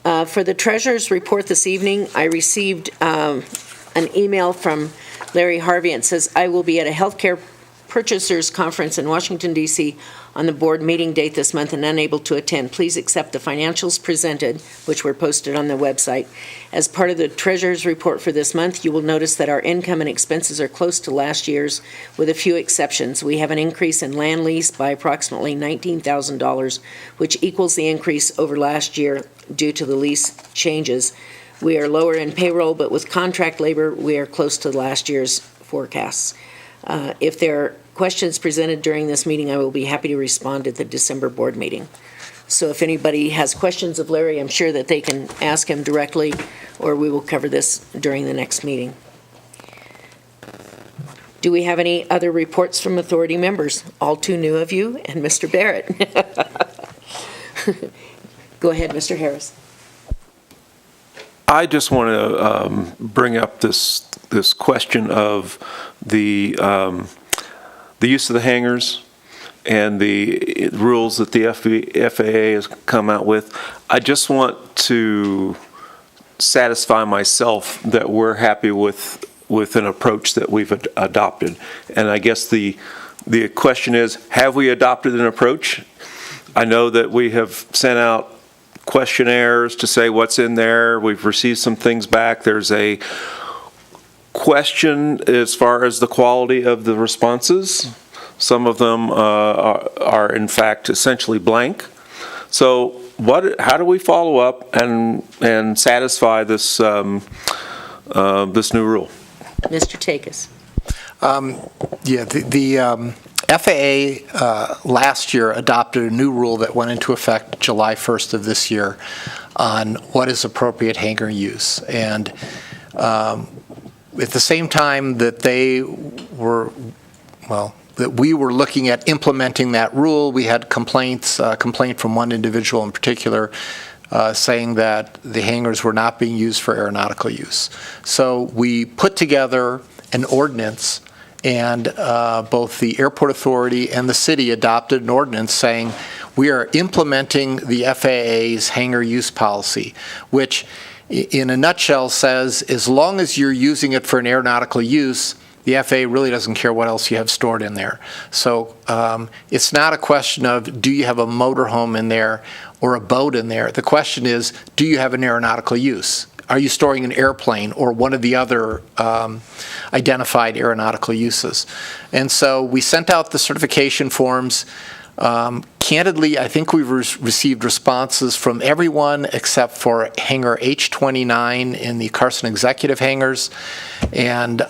For the treasurer's report this evening, I received an email from Larry Harvey, and it says, I will be at a healthcare purchasers conference in Washington, D.C. on the board meeting date this month and unable to attend. Please accept the financials presented, which were posted on the website. As part of the treasurer's report for this month, you will notice that our income and expenses are close to last year's, with a few exceptions. We have an increase in land lease by approximately $19,000, which equals the increase over last year due to the lease changes. We are lower in payroll, but with contract labor, we are close to last year's forecasts. If there are questions presented during this meeting, I will be happy to respond at the December board meeting. So if anybody has questions of Larry, I'm sure that they can ask him directly, or we will cover this during the next meeting. Do we have any other reports from authority members? All too new of you, and Mr. Barrett. Go ahead, Mr. Harris. I just want to bring up this question of the use of the hangars and the rules that the FAA has come out with. I just want to satisfy myself that we're happy with an approach that we've adopted. And I guess the question is, have we adopted an approach? I know that we have sent out questionnaires to say what's in there. We've received some things back. There's a question as far as the quality of the responses. Some of them are in fact essentially blank. So how do we follow up and satisfy this this new rule? Mr. Takis. The FAA last year adopted a new rule that went into effect July 1st of this year on what is appropriate hangar use. And at the same time that that we were looking at implementing that rule, we had complaint from one individual in particular saying that the hangars were not being used for aeronautical use. So we put together an ordinance, and both the airport authority and the city adopted an ordinance saying we are implementing the FAA's hangar use policy, which in a nutshell says as long as you're using it for an aeronautical use, the FAA really doesn't care what else you have stored in there. So it's not a question of do you have a motorhome in there or a boat in there. The question is, do you have an aeronautical use? Are you storing an airplane or one of the other identified aeronautical uses? And so we sent out the certification forms. Candidly, I think we've received responses from everyone except for hangar H29 in the Carson executive hangars, and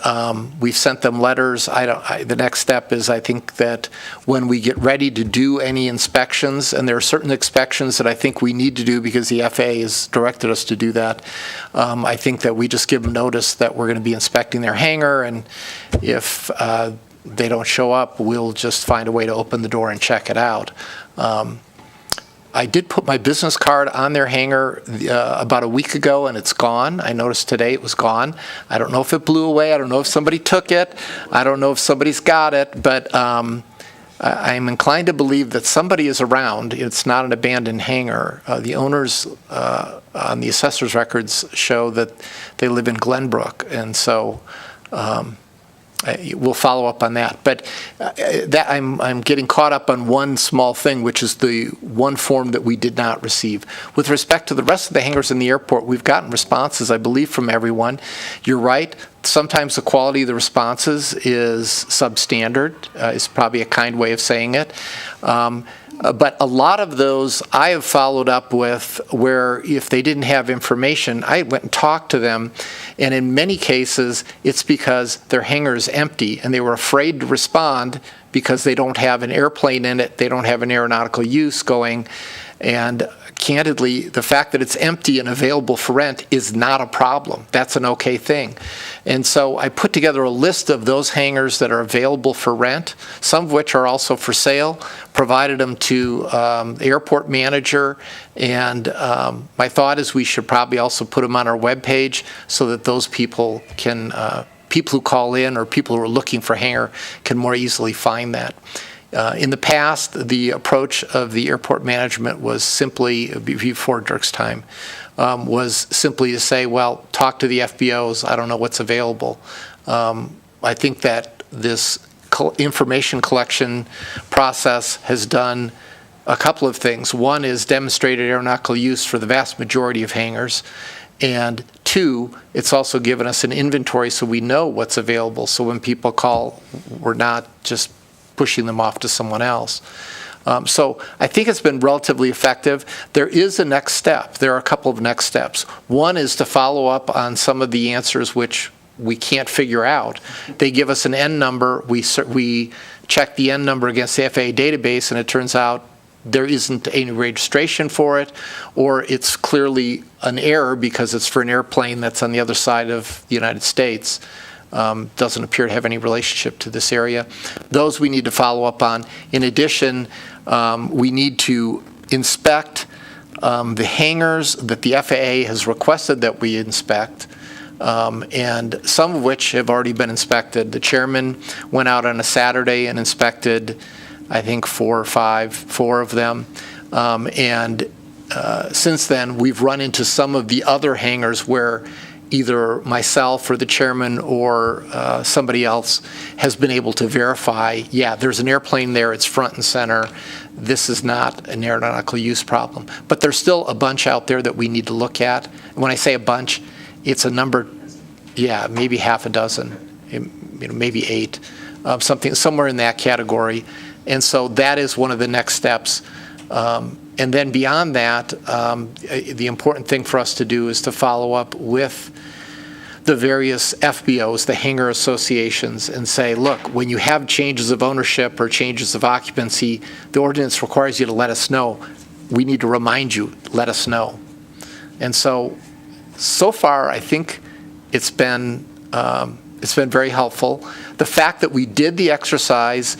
we've sent them letters. The next step is I think that when we get ready to do any inspections, and there are certain inspections that I think we need to do because the FAA has directed us to do that, I think that we just give them notice that we're going to be inspecting their hangar, and if they don't show up, we'll just find a way to open the door and check it out. I did put my business card on their hangar about a week ago, and it's gone. I noticed today it was gone. I don't know if it blew away. I don't know if somebody took it. I don't know if somebody's got it, but I'm inclined to believe that somebody is around. It's not an abandoned hangar. The owners on the assessor's records show that they live in Glenbrook, and so we'll follow up on that. But that I'm getting caught up on one small thing, which is the one form that we did not receive. With respect to the rest of the hangars in the airport, we've gotten responses, I believe, from everyone. You're right. Sometimes the quality of the responses is substandard, is probably a kind way of saying it. But a lot of those I have followed up with where if they didn't have information, I went and talked to them, and in many cases, it's because their hangar is empty, and they were afraid to respond because they don't have an airplane in it, they don't have an aeronautical use going, and candidly, the fact that it's empty and available for rent is not a problem. That's an okay thing. And so I put together a list of those hangars that are available for rent, some of which are also for sale, provided them to the airport manager, and my thought is we should probably also put them on our webpage so that those people can, people who call in or people who are looking for hangar can more easily find that. In the past, the approach of the airport management was simply, before Dirk's time, was simply to say, well, talk to the FBOs, I don't know what's available. I think that this information collection process has done a couple of things. One is demonstrated aeronautical use for the vast majority of hangars. And two, it's also given us an inventory so we know what's available. So when people call, we're not just pushing them off to someone else. So I think it's been relatively effective. There is a next step. There are a couple of next steps. One is to follow up on some of the answers which we can't figure out. They give us an N number. We check the N number against the FAA database, and it turns out there isn't any registration for it, or it's clearly an error because it's for an airplane that's on the other side of the United States. Doesn't appear to have any relationship to this area. Those we need to follow up on. In addition, we need to inspect the hangars that the FAA has requested that we inspect, and some of which have already been inspected. The chairman went out on a Saturday and inspected, I think, four of them. And since then, we've run into some of the other hangars where either myself or the chairman or somebody else has been able to verify, yeah, there's an airplane there, it's front and center, this is not an aeronautical use problem. But there's still a bunch out there that we need to look at. When I say a bunch, it's a number, yeah, maybe half a dozen, maybe 8, somewhere in that category. And so that is one of the next steps. And then beyond that, the important thing for us to do is to follow up with the various FBOs, the hangar associations, and say, look, when you have changes of ownership or changes of occupancy, the ordinance requires you to let us know. We need to remind you, let us know. And so far, I think it's been very helpful. The fact that we did the exercise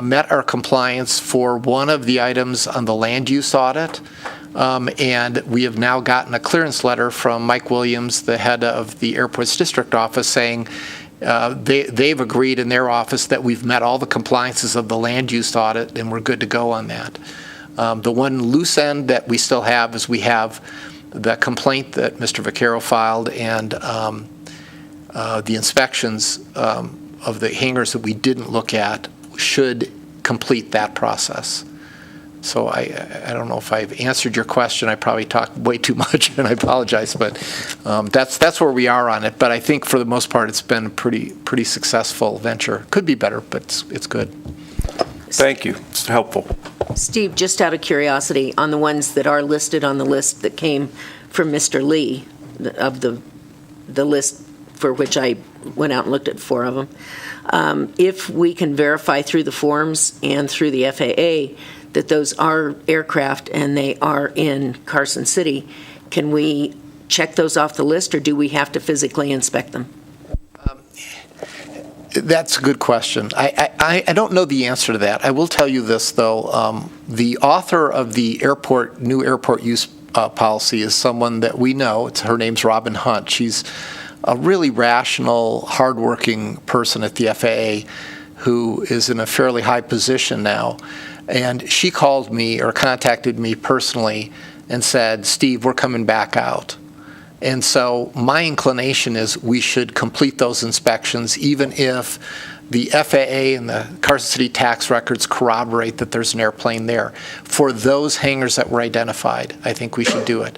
met our compliance for one of the items on the land use audit, and we have now gotten a clearance letter from Mike Williams, the head of the airport's district office, saying they've agreed in their office that we've met all the compliances of the land use audit and we're good to go on that. The one loose end that we still have is we have the complaint that Mr. Vaccaro filed and the inspections of the hangars that we didn't look at should complete that process. So I don't know if I've answered your question. I probably talked way too much, and I apologize, but that's where we are on it. But I think for the most part, it's been a pretty successful venture. Could be better, but it's good. Thank you. It's helpful. Steve, just out of curiosity, on the ones that are listed on the list that came from Mr. Lee, of the list for which I went out and looked at 4 of them, if we can verify through the forms and through the FAA that those are aircraft and they are in Carson City, can we check those off the list, or do we have to physically inspect them? That's a good question. I don't know the answer to that. I will tell you this, though. The author of the new airport use policy is someone that we know. Her name's Robin Hunt. She's a really rational, hardworking person at the FAA who is in a fairly high position now. And she called me or contacted me personally and said, Steve, we're coming back out. And so my inclination is we should complete those inspections, even if the FAA and the Carson City tax records corroborate that there's an airplane there. For those hangars that were identified, I think we should do it.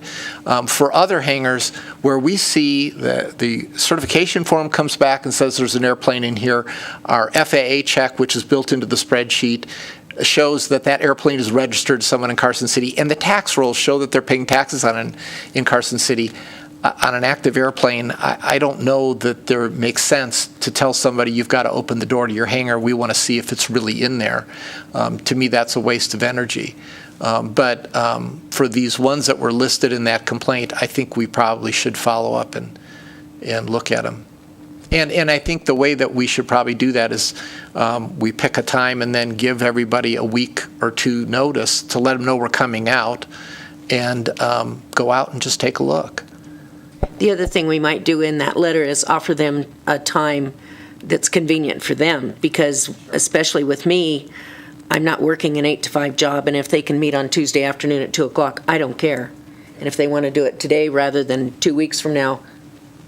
For other hangars where we see the certification form comes back and says there's an airplane in here, our FAA check, which is built into the spreadsheet, shows that that airplane is registered to someone in Carson City, and the tax rolls show that they're paying taxes in Carson City. On an active airplane, I don't know that there makes sense to tell somebody you've got to open the door to your hangar. We want to see if it's really in there. To me, that's a waste of energy. But for these ones that were listed in that complaint, I think we probably should follow up and look at them. And I think the way that we should probably do that is we pick a time and then give everybody a week or two notice to let them know we're coming out and go out and just take a look. The other thing we might do in that letter is offer them a time that's convenient for them, because especially with me, I'm not working an 8 to 5 job, and if they can meet on Tuesday afternoon at 2 o'clock, I don't care. And if they want to do it today rather than 2 weeks from now,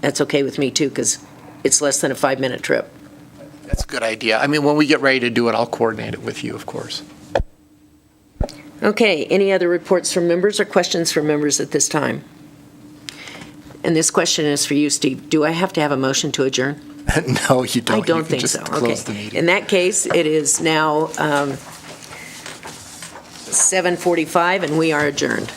that's okay with me too, because it's less than a 5-minute trip. That's a good idea. I mean, when we get ready to do it, I'll coordinate it with you, of course. Okay, any other reports from members or questions from members at this time? And this question is for you, Steve. Do I have to have a motion to adjourn? No, you don't. I don't You can think just so. close the Okay. meeting. In that case, it is now 7:45, and we are adjourned.